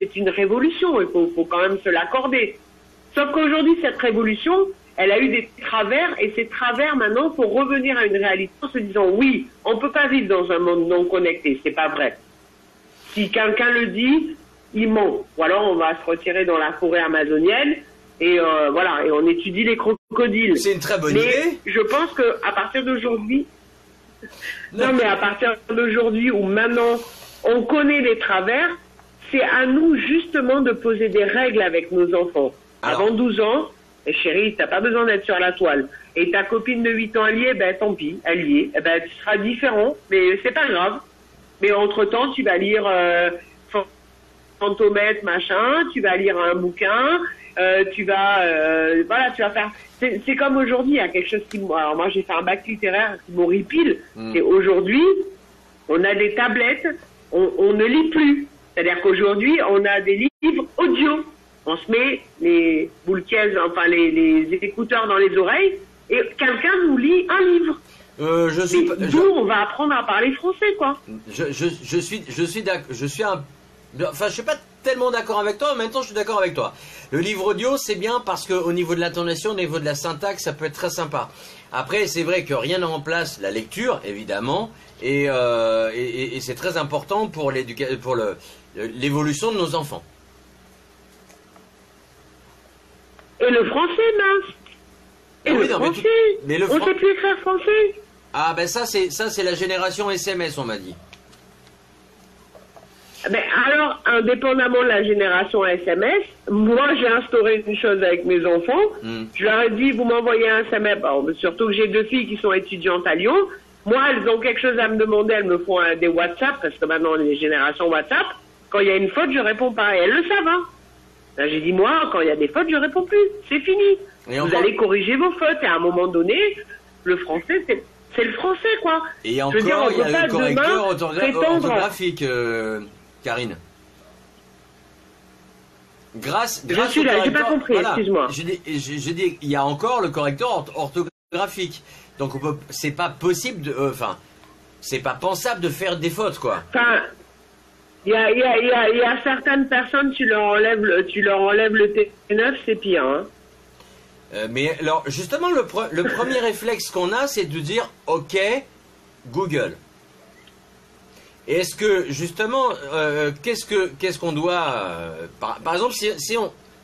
Speaker 2: C'est une révolution, il faut quand même se l'accorder. Sauf qu'aujourd'hui, cette révolution, elle a eu des travers, et ces travers, maintenant, faut revenir à une réalité en se disant, oui, on peut pas vivre dans un monde non connecté, c'est pas vrai. Si quelqu'un le dit, il ment. Ou alors on va se retirer dans la forêt amazonienne et et on étudie les crocodiles.
Speaker 1: C'est une très bonne idée.
Speaker 2: Je pense que à partir d'aujourd'hui, à partir d'aujourd'hui où maintenant on connaît les travers, c'est à nous justement de poser des règles avec nos enfants. Alors, avant 12 ans, chérie, t'as pas besoin d'être sur la toile. Et ta copine de 8 ans, elle y est, tant pis, elle y est. Tu seras différent, mais c'est pas grave. Mais entre-temps, tu vas lire Fantomètre, machin, tu vas lire un bouquin, tu vas faire... C'est comme aujourd'hui, il y a quelque chose qui... Alors moi, j'ai fait un bac littéraire qui m'horripile. C'est aujourd'hui, on a des tablettes, on ne lit plus. C'est-à-dire qu'aujourd'hui, on a des livres audio. On se met les les écouteurs dans les oreilles et quelqu'un nous lit un livre. On va apprendre à parler français, quoi.
Speaker 1: Je suis pas tellement d'accord avec toi, en même temps je suis d'accord avec toi. Le livre audio c'est bien parce que au niveau de l'intonation, au niveau de la syntaxe, ça peut être très sympa. Après c'est vrai que rien ne remplace la lecture, évidemment, et c'est très important pour l'évolution de nos enfants.
Speaker 2: Et le français, mince. Et le français. On sait plus écrire français.
Speaker 1: Ah ben ça c'est la génération SMS, on m'a dit.
Speaker 2: Ben alors, indépendamment de la génération SMS, moi j'ai instauré une chose avec mes enfants. Je leur ai dit, vous m'envoyez un SMS. Bon, surtout que j'ai 2 filles qui sont étudiantes à Lyon. Moi, elles ont quelque chose à me demander, elles me font des WhatsApp, parce que maintenant on est génération WhatsApp. Quand il y a une faute, je réponds pas. Et elles le savent, hein. Là, j'ai dit, moi, quand il y a des fautes, je réponds plus. C'est fini. Vous allez corriger vos fautes. Et à un moment donné, le français, c'est le français, quoi.
Speaker 1: Et encore, il y a le correcteur orthographique, Karine.
Speaker 2: Je suis là, j'ai pas compris, excuse-moi.
Speaker 1: Je dis, il y a encore le correcteur orthographique. Donc, c'est pas possible c'est pas pensable de faire des fautes, quoi.
Speaker 2: Enfin, il y a certaines personnes, tu leur enlèves le T9, c'est pire, hein.
Speaker 1: Mais alors, justement, le premier réflexe qu'on a, c'est de dire « Ok, Google ». Et est-ce que, justement, qu'est-ce qu'on doit... par exemple, si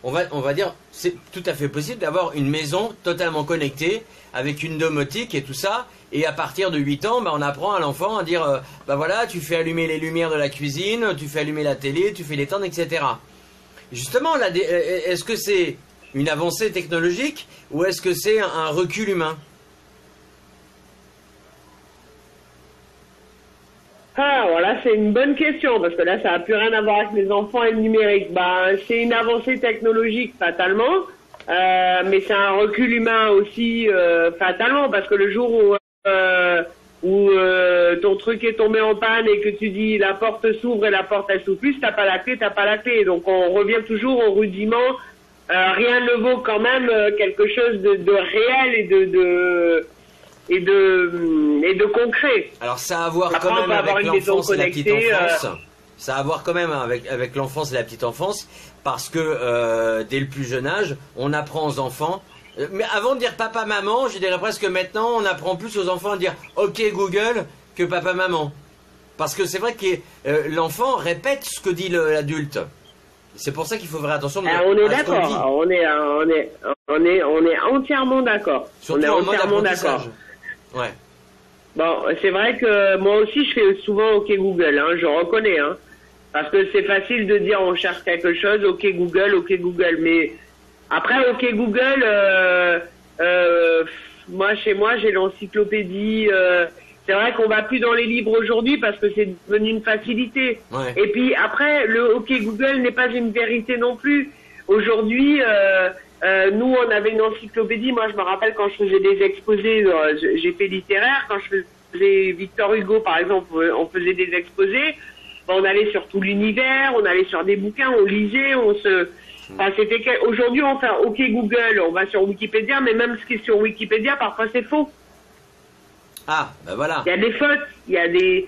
Speaker 1: on va dire, c'est tout à fait possible d'avoir une maison totalement connectée, avec une domotique et tout ça, et à partir de 8 ans, on apprend à l'enfant à dire, voilà, tu fais allumer les lumières de la cuisine, tu fais allumer la télé, tu fais l'éteindre, etc. Justement, là, est-ce que c'est une avancée technologique ou est-ce que c'est un recul humain?
Speaker 2: Ah, voilà, c'est une bonne question, parce que là, ça n'a plus rien à voir avec les enfants et le numérique. C'est une avancée technologique, fatalement, mais c'est un recul humain aussi, fatalement, parce que le jour où ton truc est tombé en panne et que tu dis la porte s'ouvre et la porte elle s'ouvre plus, t'as pas la clé, t'as pas la clé. Donc on revient toujours au rudiment. Rien ne vaut quand même quelque chose de réel et de concret.
Speaker 1: Alors ça a à voir quand même avec l'enfance et la petite enfance. Ça a à voir quand même avec l'enfance et la petite enfance, parce que dès le plus jeune âge, on apprend aux enfants. Mais avant de dire papa maman, je dirais presque maintenant, on apprend plus aux enfants à dire OK Google que papa maman, parce que c'est vrai que l'enfant répète ce que dit l'adulte. C'est pour ça qu'il faut faire attention.
Speaker 2: On est d'accord. On est entièrement d'accord.
Speaker 1: Surtout
Speaker 2: on est
Speaker 1: en mode
Speaker 2: entièrement
Speaker 1: apprentissage.
Speaker 2: d'accord.
Speaker 1: Ouais.
Speaker 2: Bon, c'est vrai que moi aussi je fais souvent OK Google, je reconnais, parce que c'est facile de dire on cherche quelque chose, OK Google, mais après OK Google, moi chez moi j'ai l'encyclopédie. C'est vrai qu'on va plus dans les livres aujourd'hui parce que c'est devenu une facilité.
Speaker 1: Ouais.
Speaker 2: Et puis après, le OK Google n'est pas une vérité non plus. Aujourd'hui, nous, on avait une encyclopédie. Moi, je me rappelle quand je faisais des exposés, j'ai fait littéraire. Quand je faisais Victor Hugo, par exemple, on faisait des exposés. On allait sur tout l'univers, on allait sur des bouquins, on lisait, aujourd'hui, on fait un OK Google, on va sur Wikipédia, mais même ce qui est sur Wikipédia, parfois c'est faux.
Speaker 1: Ah, ben voilà.
Speaker 2: Il y a des fautes, il y a des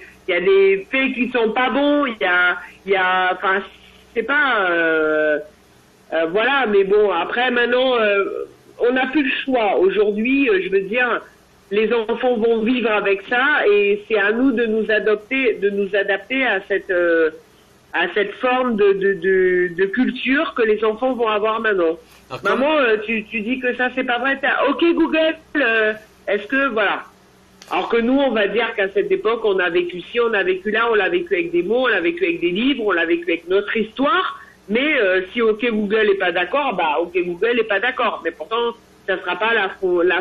Speaker 2: faits qui sont pas bons, enfin, c'est pas, voilà, mais bon, après, maintenant, on n'a plus le choix. Aujourd'hui, je veux dire, les enfants vont vivre avec ça et c'est à nous de nous adapter à cette forme de culture que les enfants vont avoir maintenant. Alors, maman, tu dis que ça c'est pas vrai, OK Google, est-ce que, voilà. Alors que nous, on va dire qu'à cette époque, on a vécu ci, on a vécu là, on l'a vécu avec des mots, on l'a vécu avec des livres, on l'a vécu avec notre histoire. Mais si OK Google n'est pas d'accord, OK Google n'est pas d'accord. Mais pourtant, ça sera pas la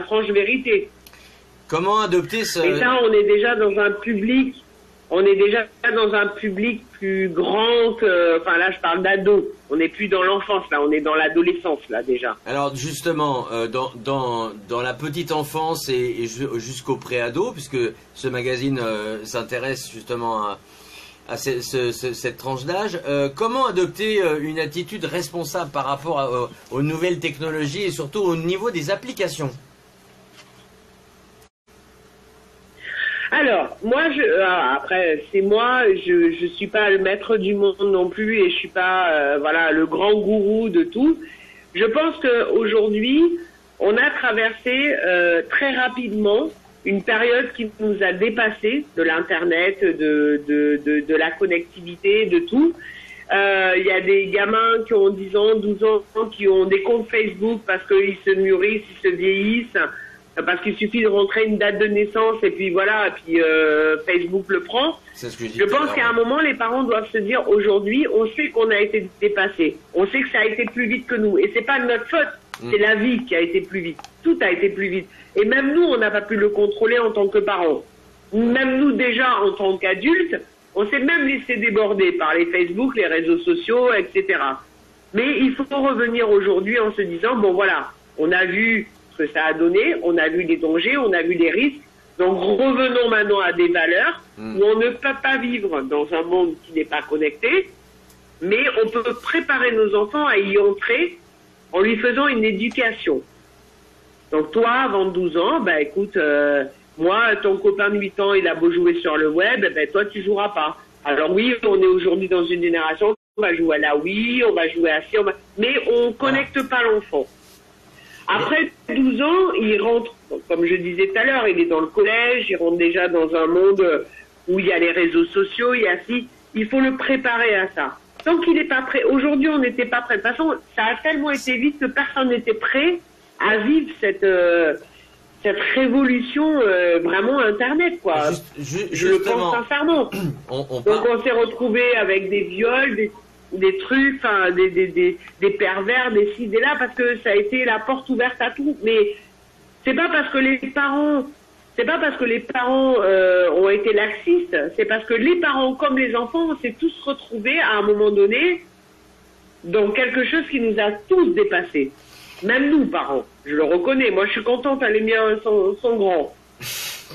Speaker 2: franche vérité.
Speaker 1: Comment adopter ce...
Speaker 2: Et ça, on est déjà dans un public plus grand que... Enfin là, je parle d'ado. On n'est plus dans l'enfance, là. On est dans l'adolescence, là, déjà.
Speaker 1: Alors, justement, dans la petite enfance et jusqu'au préado, puisque ce magazine s'intéresse justement à cette tranche d'âge, comment adopter une attitude responsable par rapport aux nouvelles technologies et surtout au niveau des applications?
Speaker 2: Alors, moi, après, c'est moi, je suis pas le maître du monde non plus et je suis pas, le grand gourou de tout. Je pense qu'aujourd'hui, on a traversé très rapidement une période qui nous a dépassé, de l'internet, de la connectivité, de tout. Il y a des gamins qui ont 10 ans, 12 ans, qui ont des comptes Facebook parce qu'ils se mûrissent, ils se vieillissent. Parce qu'il suffit de rentrer une date de naissance et puis voilà, et puis Facebook le prend.
Speaker 1: C'est ce que
Speaker 2: je pense qu'à un moment, les parents doivent se dire, aujourd'hui, on sait qu'on a été dépassé. On sait que ça a été plus vite que nous. Et c'est pas de notre faute, c'est la vie qui a été plus vite. Tout a été plus vite. Et même nous, on n'a pas pu le contrôler en tant que parents. Même nous, déjà, en tant qu'adultes, on s'est même laissé déborder par les Facebook, les réseaux sociaux, etc. Mais il faut revenir aujourd'hui en se disant, bon voilà, on a vu que ça a donné, on a vu les dangers, on a vu les risques, donc revenons maintenant à des valeurs où on ne peut pas vivre dans un monde qui n'est pas connecté, mais on peut préparer nos enfants à y entrer en lui faisant une éducation. Donc toi, avant 12 ans, écoute, moi, ton copain de 8 ans, il a beau jouer sur le web, toi, tu joueras pas. Alors oui, on est aujourd'hui dans une génération, on va jouer à la Wii, on va jouer à ci, mais on connecte pas l'enfant. Après 12 ans, il rentre, comme je disais tout à l'heure, il est dans le collège, il rentre déjà dans un monde où il y a les réseaux sociaux, il y a il faut le préparer à ça. Tant qu'il n'est pas prêt, aujourd'hui on n'était pas prêt. De toute façon, ça a tellement été vite que personne n'était prêt à vivre cette révolution vraiment Internet, quoi. Je le pense sincèrement. Donc on s'est retrouvé avec des viols, des trucs, enfin des pervers, des ci, des là, parce que ça a été la porte ouverte à tout. Mais c'est pas parce que les parents ont été laxistes, c'est parce que les parents comme les enfants, on s'est tous retrouvés à un moment donné dans quelque chose qui nous a tous dépassés. Même nous, parents, je le reconnais. Moi, je suis contente, les miens sont grands.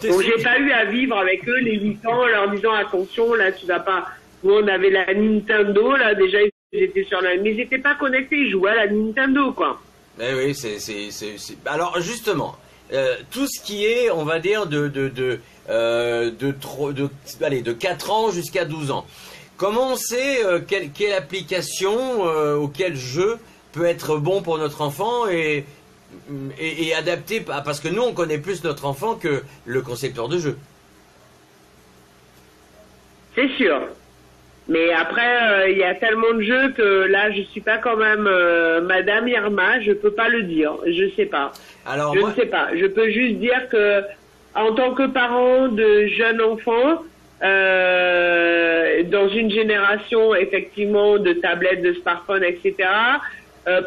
Speaker 2: Donc, j'ai pas eu à vivre avec eux les 8 ans en leur disant attention, là, tu vas pas. Nous, on avait la Nintendo, là, déjà, ils étaient sur la. Mais ils étaient pas connectés, ils jouaient à la Nintendo, quoi.
Speaker 1: Eh oui, Alors, justement, tout ce qui est, on va dire, de 4 ans jusqu'à 12 ans. Comment on sait quelle application ou quel jeu peut être bon pour notre enfant et adapté, parce que nous on connaît plus notre enfant que le concepteur de jeu.
Speaker 2: C'est sûr. Mais après, il y a tellement de jeux que là, je suis pas quand même Madame Irma, je peux pas le dire. Je sais pas. Alors, ne sais pas. Je peux juste dire que, en tant que parent de jeunes enfants, dans une génération effectivement de tablettes, de smartphones, etc.,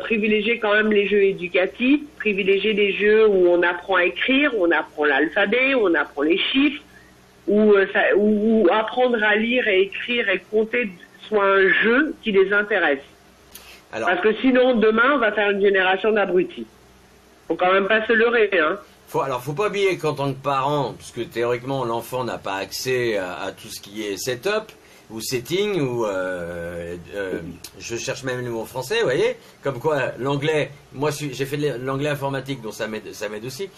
Speaker 2: privilégier quand même les jeux éducatifs, privilégier des jeux où on apprend à écrire, on apprend l'alphabet, on apprend les chiffres, où apprendre à lire et écrire et compter soit un jeu qui les intéresse. Parce que sinon, demain, on va faire une génération d'abrutis. Faut quand même pas se leurrer, hein.
Speaker 1: Faut pas oublier qu'en tant que parent, puisque théoriquement l'enfant n'a pas accès à tout ce qui est setup, ou setting, ou je cherche même le mot français, vous voyez, comme quoi l'anglais, moi j'ai fait de l'anglais informatique, donc ça m'aide aussi.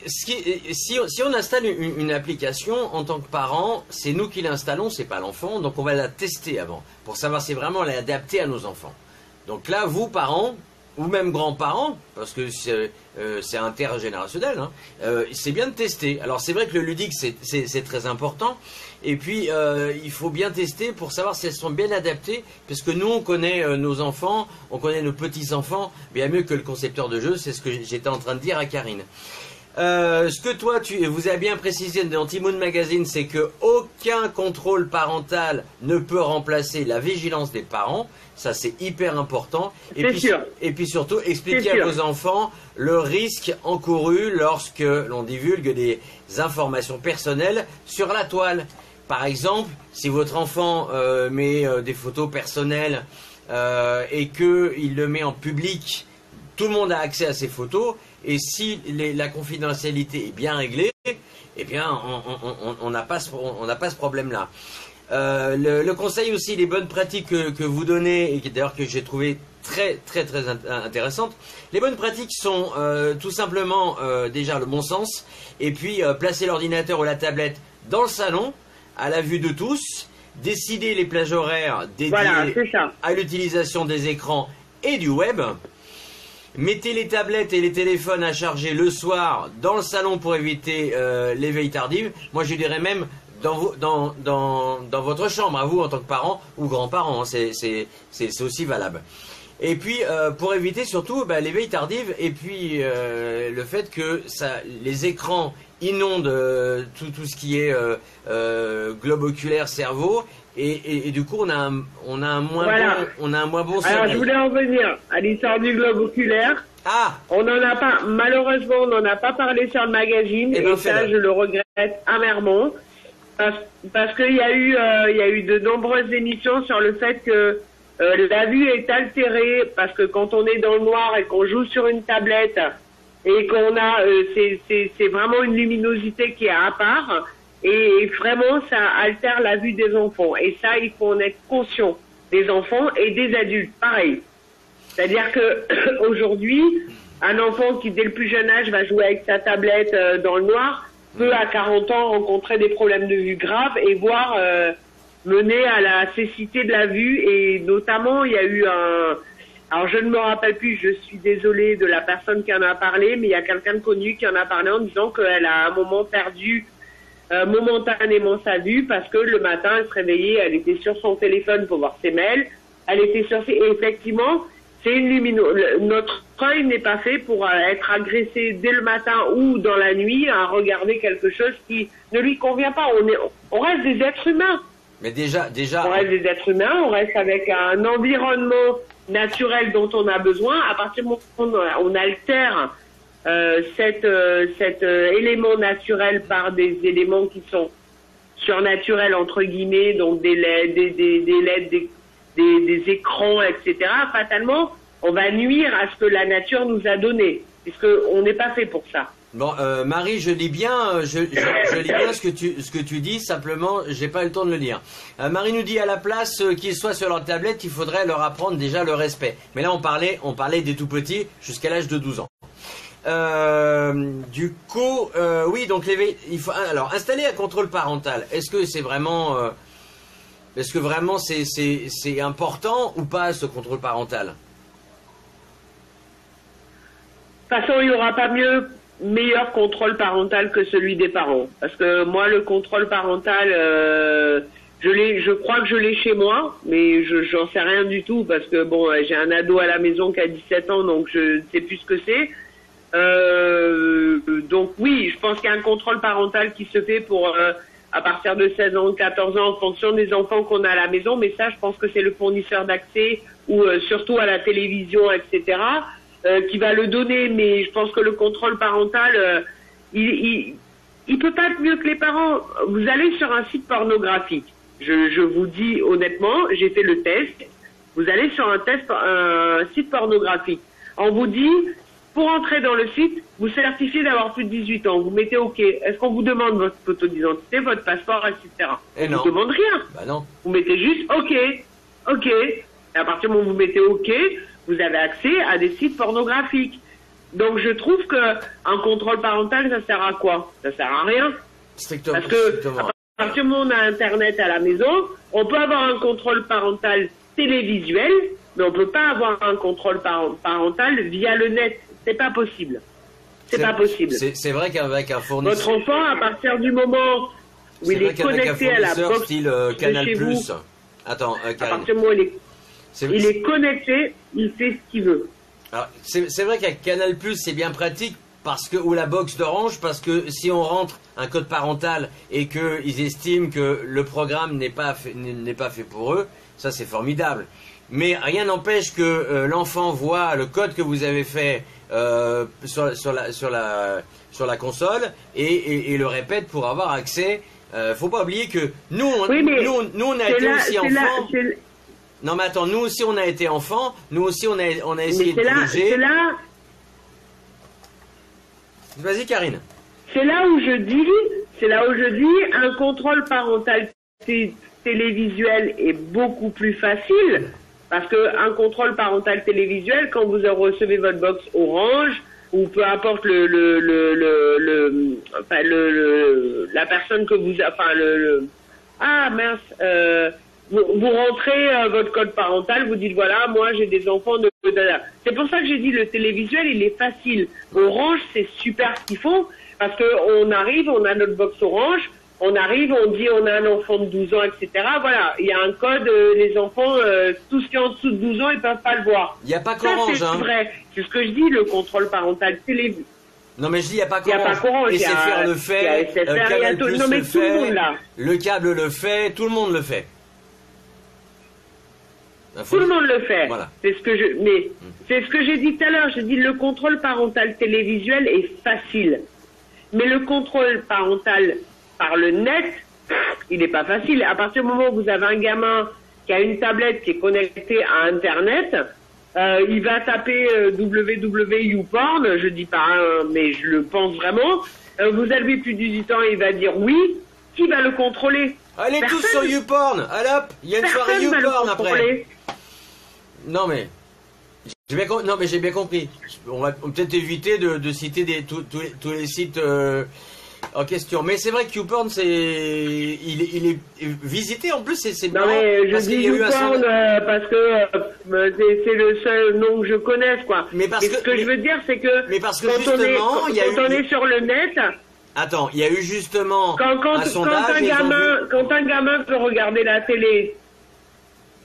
Speaker 1: Si on installe une application en tant que parent, c'est nous qui l'installons, c'est pas l'enfant, donc on va la tester avant, pour savoir si vraiment elle est adaptée à nos enfants. Donc là, vous parents, ou même grands-parents, parce que c'est intergénérationnel, hein, c'est bien de tester. Alors c'est vrai que le ludique c'est très important, et puis il faut bien tester pour savoir si elles sont bien adaptées, parce que nous on connaît nos enfants, on connaît nos petits-enfants bien mieux que le concepteur de jeu, c'est ce que j'étais en train de dire à Karine. Ce que toi vous avez bien précisé dans Timoun Magazine, c'est que aucun contrôle parental ne peut remplacer la vigilance des parents. Ça c'est hyper important. Et puis surtout expliquer à vos enfants le risque encouru lorsque l'on divulgue des informations personnelles sur la toile. Par exemple, si votre enfant met des photos personnelles et qu'il le met en public, tout le monde a accès à ces photos. Et si la confidentialité est bien réglée, eh bien, on n'a pas ce problème-là. Le conseil aussi, les bonnes pratiques que vous donnez, et d'ailleurs que j'ai trouvé très intéressantes. Les bonnes pratiques sont tout simplement déjà le bon sens, et puis placer l'ordinateur ou la tablette dans le salon, à la vue de tous, décider les plages horaires dédiées à l'utilisation des écrans et du web. Mettez les tablettes et les téléphones à charger le soir dans le salon pour éviter l'éveil tardif. Moi je dirais même dans votre chambre, à vous en tant que parent ou grand-parent, hein, c'est aussi valable. Et puis pour éviter surtout l'éveil tardif, et puis le fait que les écrans inondent tout ce qui est globe oculaire, cerveau. Et du coup, on a un moins bon sommeil.
Speaker 2: Alors, je voulais en venir à l'histoire du globe oculaire.
Speaker 1: Ah.
Speaker 2: On n'en a pas, malheureusement, on n'en a pas parlé sur le magazine, et ça, je le regrette amèrement, parce qu'il y a eu de nombreuses émissions sur le fait que la vue est altérée, parce que quand on est dans le noir et qu'on joue sur une tablette et qu'on a, c'est vraiment une luminosité qui est à part. Et vraiment, ça altère la vue des enfants. Et ça, il faut en être conscient, des enfants et des adultes, pareil. C'est-à-dire que aujourd'hui, un enfant qui, dès le plus jeune âge, va jouer avec sa tablette dans le noir, peut à 40 ans rencontrer des problèmes de vue graves et voire mener à la cécité de la vue. Et notamment, il y a eu Alors je ne me rappelle plus, je suis désolée de la personne qui en a parlé, mais il y a quelqu'un de connu qui en a parlé en disant qu'elle a à un moment perdu momentanément sa vue parce que le matin elle se réveillait, elle était sur son téléphone pour voir ses mails, elle était sur ses... Et effectivement, c'est une notre œil n'est pas fait pour être agressé dès le matin ou dans la nuit à regarder quelque chose qui ne lui convient pas. On reste des êtres humains.
Speaker 1: Mais déjà...
Speaker 2: On reste des êtres humains, on reste avec un environnement naturel dont on a besoin. À partir du moment où on altère cet élément naturel par des éléments qui sont surnaturels entre guillemets, donc des LED, des écrans, etc. Fatalement, on va nuire à ce que la nature nous a donné, puisque on n'est pas fait pour ça.
Speaker 1: Bon, Marie, je lis bien, je lis bien ce que tu dis. Simplement, j'ai pas eu le temps de le lire. Marie nous dit à la place qu'ils soient sur leur tablette, il faudrait leur apprendre déjà le respect. Mais là, on parlait des tout petits jusqu'à l'âge de 12 ans. Du coup, oui, donc il faut alors installer un contrôle parental. Est-ce que vraiment c'est important ou pas ce contrôle parental?
Speaker 2: De toute façon, il n'y aura pas meilleur contrôle parental que celui des parents. Parce que moi, le contrôle parental, je crois que je l'ai chez moi, mais j'en sais rien du tout parce que bon, j'ai un ado à la maison qui a 17 ans, donc je ne sais plus ce que c'est. Donc oui, je pense qu'il y a un contrôle parental qui se fait pour à partir de 16 ans, 14 ans, en fonction des enfants qu'on a à la maison. Mais ça, je pense que c'est le fournisseur d'accès ou surtout à la télévision, etc. Qui va le donner, mais je pense que le contrôle parental, il peut pas être mieux que les parents. Vous allez sur un site pornographique. Je vous dis honnêtement, j'ai fait le test. Vous allez sur un site pornographique. On vous dit, pour entrer dans le site, vous certifiez d'avoir plus de 18 ans. Vous mettez OK. Est-ce qu'on vous demande votre photo d'identité, votre passeport, etc.
Speaker 1: Et non.
Speaker 2: On vous demande rien.
Speaker 1: Bah non.
Speaker 2: Vous mettez juste OK. OK. Et à partir du moment où vous mettez OK, vous avez accès à des sites pornographiques. Donc je trouve que un contrôle parental, ça sert à quoi? Ça sert à rien.
Speaker 1: Strictement.
Speaker 2: Parce que à partir du moment où on a Internet à la maison, on peut avoir un contrôle parental télévisuel, mais on peut pas avoir un contrôle parental via le net. C'est pas possible. C'est pas possible.
Speaker 1: C'est vrai qu'avec un fournisseur...
Speaker 2: Votre enfant, à partir du moment où il est connecté à la box
Speaker 1: style Canal+. Attends,
Speaker 2: à partir du moment où il est connecté, il fait ce qu'il veut.
Speaker 1: Alors, c'est vrai qu'avec Canal+, c'est bien pratique, ou la box d'Orange, parce que si on rentre un code parental et qu'ils estiment que le programme n'est pas fait pour eux, ça c'est formidable. Mais rien n'empêche que l'enfant voit le code que vous avez fait sur la console et le répète pour avoir accès. Faut pas oublier que nous on a été aussi enfants. Non mais attends, nous aussi on a été enfants, nous aussi on a essayé de bouger. Vas-y Karine.
Speaker 2: C'est là où je dis, un contrôle parental télévisuel est beaucoup plus facile, parce que un contrôle parental télévisuel, quand vous recevez votre box Orange, ou peu importe la personne que vous, vous rentrez votre code parental, vous dites voilà, moi j'ai des enfants de... C'est pour ça que j'ai dit le télévisuel, il est facile. Orange, c'est super ce qu'ils font, parce que on arrive, on a notre box Orange, on arrive, on dit on a un enfant de 12 ans, etc. Voilà, il y a un code, les enfants, tout ce qui est en dessous de 12 ans, ils peuvent pas le voir.
Speaker 1: Il n'y a pas qu'Orange,
Speaker 2: c'est vrai. C'est ce que je dis, le contrôle parental télévisuel.
Speaker 1: Non mais je dis il n'y a pas qu'Orange. SFR le fait, Canal+ le fait, le câble le fait, tout le monde le fait.
Speaker 2: Tout le monde le fait. Voilà. C'est ce que j'ai dit tout à l'heure. J'ai dit le contrôle parental télévisuel est facile. Mais le contrôle parental par le net, il n'est pas facile. À partir du moment où vous avez un gamin qui a une tablette qui est connectée à Internet, il va taper www.youporn, je dis pas, mais je le pense vraiment. Vous avez plus de 18 ans, il va dire oui. Qui va le contrôler?
Speaker 1: Allez tous sur YouPorn. Allez hop, il y a une soirée YouPorn après. Non mais j'ai bien compris. On va peut-être éviter de citer tous les sites en question. Mais c'est vrai que YouPorn, il est visité en plus. C'est
Speaker 2: non mais je dis YouPorn parce que c'est le seul nom que je connaisse, quoi.
Speaker 1: Mais parce que
Speaker 2: ce que je veux dire, c'est que
Speaker 1: justement,
Speaker 2: quand on est sur le net.
Speaker 1: Attends, il y a eu justement
Speaker 2: un sondage. Quand un gamin peut regarder la télé.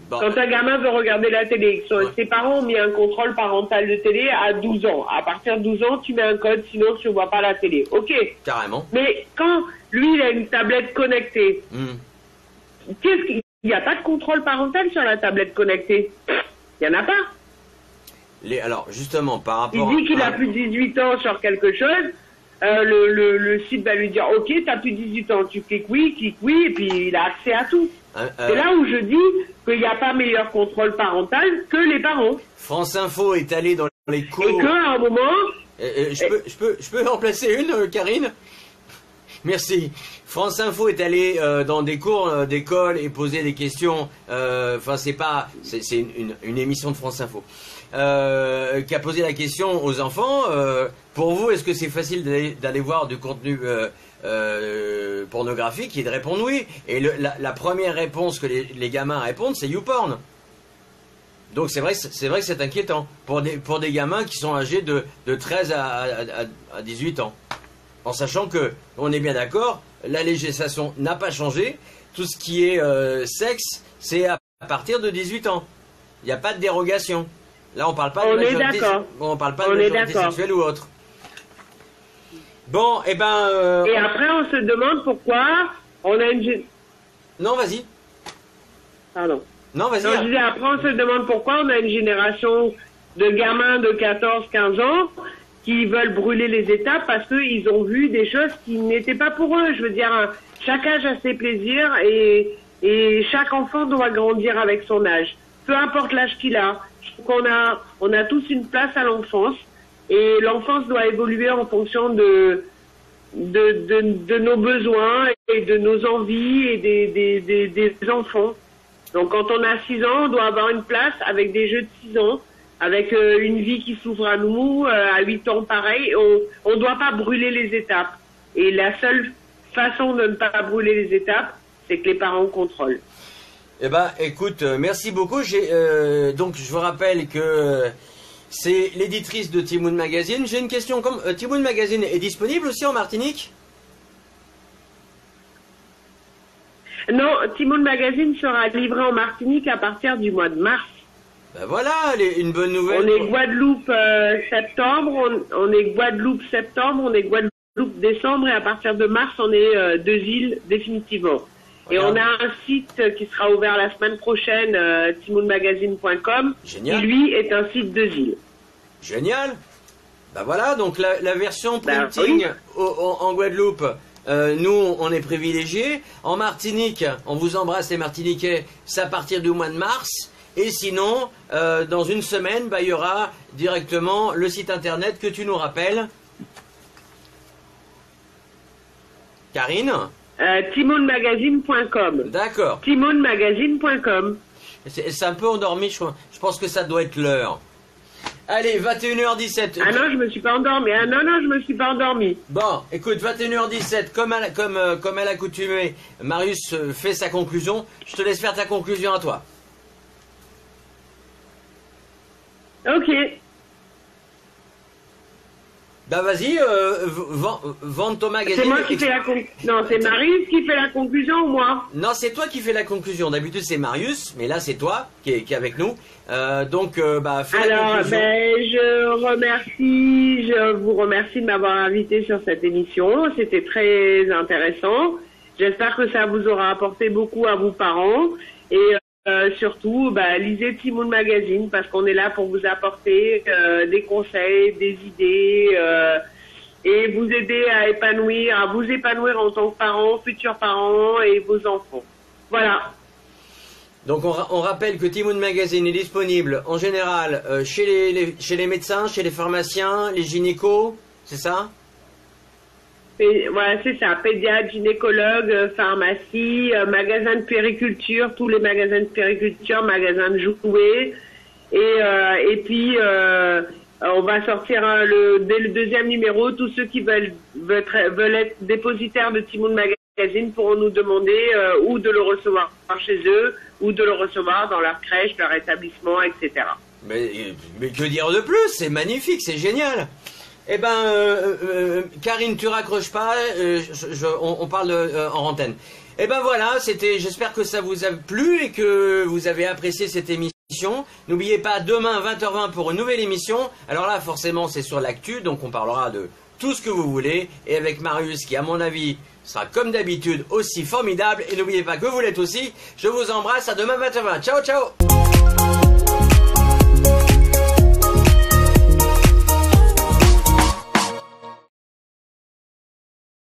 Speaker 2: Bon. Quand un gamin veut regarder la télé, ses parents ont mis un contrôle parental de télé à 12 ans. À partir de 12 ans, tu mets un code, sinon tu ne vois pas la télé. Ok.
Speaker 1: Carrément.
Speaker 2: Mais quand lui, il a une tablette connectée, il n'y a pas de contrôle parental sur la tablette connectée. Il n'y en a pas.
Speaker 1: Alors, justement, par rapport
Speaker 2: il dit qu'il a plus de 18 ans sur quelque chose. Le site va lui dire ok, tu as plus de 18 ans, tu cliques oui, et puis il a accès à tout. C'est là où je dis qu'il n'y a pas meilleur contrôle parental que les parents.
Speaker 1: France Info est allé dans les cours.
Speaker 2: Et qu'à un moment.
Speaker 1: Je peux en placer une, Karine? Merci. France Info est allé dans des cours d'école et poser des questions. Enfin, c'est une émission de France Info qui a posé la question aux enfants. Pour vous, est-ce que c'est facile d'aller voir du contenu pornographique? Ils répondent oui. Et la première réponse que les gamins répondent, c'est YouPorn. Donc c'est vrai que c'est inquiétant pour des gamins qui sont âgés de 13 à 18 ans. En sachant que, on est bien d'accord, la législation n'a pas changé. Tout ce qui est sexe, c'est à partir de 18 ans. Il n'y a pas de dérogation. Là, on parle pas de majorité sexuelle ou autre. Bon, et ben...
Speaker 2: Et après, on se demande pourquoi on a une...
Speaker 1: Non, vas-y.
Speaker 2: Pardon.
Speaker 1: Non, vas-y.
Speaker 2: Je disais, après, on se demande pourquoi on a une génération de gamins de 14-15 ans qui veulent brûler les étapes parce qu'ils ont vu des choses qui n'étaient pas pour eux. Je veux dire, chaque âge a ses plaisirs et chaque enfant doit grandir avec son âge. Peu importe l'âge qu'il a. Je trouve on a tous une place à l'enfance. Et l'enfance doit évoluer en fonction de nos besoins et de nos envies et des enfants. Donc quand on a 6 ans, on doit avoir une place avec des jeux de 6 ans, avec une vie qui s'ouvre à nous, à 8 ans pareil. On ne doit pas brûler les étapes. Et la seule façon de ne pas brûler les étapes, c'est que les parents contrôlent.
Speaker 1: Eh ben, écoute, merci beaucoup. Donc je vous rappelle que... c'est l'éditrice de Timoun Magazine. J'ai une question. Timoun Magazine est disponible aussi en Martinique?
Speaker 2: Non, Timoun Magazine sera livré en Martinique à partir du mois de mars.
Speaker 1: Ben voilà, une bonne nouvelle.
Speaker 2: On est Guadeloupe septembre, on est Guadeloupe septembre, on est Guadeloupe décembre et à partir de mars, on est 2 îles définitivement. Et on a un site qui sera ouvert la semaine prochaine, timounmagazine.com, qui lui est un site 2 îles.
Speaker 1: Génial. Ben voilà, donc la version printing en Guadeloupe, nous on est privilégiés. En Martinique, on vous embrasse les Martiniquais, c'est à partir du mois de mars. Et sinon, dans une semaine, il y aura directement le site internet que tu nous rappelles. Karine ?
Speaker 2: timounmagazine.com.
Speaker 1: D'accord.
Speaker 2: timounmagazine.com.
Speaker 1: C'est un peu endormi, je pense que ça doit être l'heure. Allez, 21h17.
Speaker 2: Ah non, je me suis pas endormi. Ah non, je me suis pas endormi.
Speaker 1: Bon, écoute, 21h17, comme à l'accoutumée, Marius fait sa conclusion. Je te laisse faire ta conclusion à toi.
Speaker 2: Ok.
Speaker 1: Bah vas-y, vends ton magazine.
Speaker 2: C'est moi qui fais la conclusion. Non, c'est Marius qui fait la conclusion ou moi?
Speaker 1: Non, c'est toi qui fais la conclusion. D'habitude c'est Marius, mais là c'est toi qui est avec nous. Donc fais la conclusion.
Speaker 2: Je vous remercie de m'avoir invité sur cette émission. C'était très intéressant. J'espère que ça vous aura apporté beaucoup à vos parents. Et surtout, lisez Timoun Magazine parce qu'on est là pour vous apporter des conseils, des idées et vous aider à vous épanouir en tant que parents, futurs parents et vos enfants. Voilà.
Speaker 1: Donc on rappelle que Timoun Magazine est disponible en général chez les médecins, chez les pharmaciens, les gynécos, c'est ça?
Speaker 2: Voilà, c'est ça. Pédiatre, gynécologue, pharmacie, magasin de périculture, tous les magasins de périculture, magasins de jouets, et puis On va sortir dès le deuxième numéro. Tous ceux qui veulent être dépositaires de Timoun Magazine pourront nous demander ou de le recevoir chez eux, ou de le recevoir dans leur crèche, leur établissement, etc.
Speaker 1: Mais que dire de plus? C'est magnifique, c'est génial. Eh ben, Karine, tu raccroches pas, on parle en antenne. Eh ben voilà, j'espère que ça vous a plu et que vous avez apprécié cette émission. N'oubliez pas, demain 20h20 pour une nouvelle émission. Alors là, forcément, c'est sur l'actu, donc on parlera de tout ce que vous voulez. Et avec Marius, qui à mon avis sera comme d'habitude aussi formidable. Et n'oubliez pas que vous l'êtes aussi. Je vous embrasse, à demain 20h20. Ciao, ciao!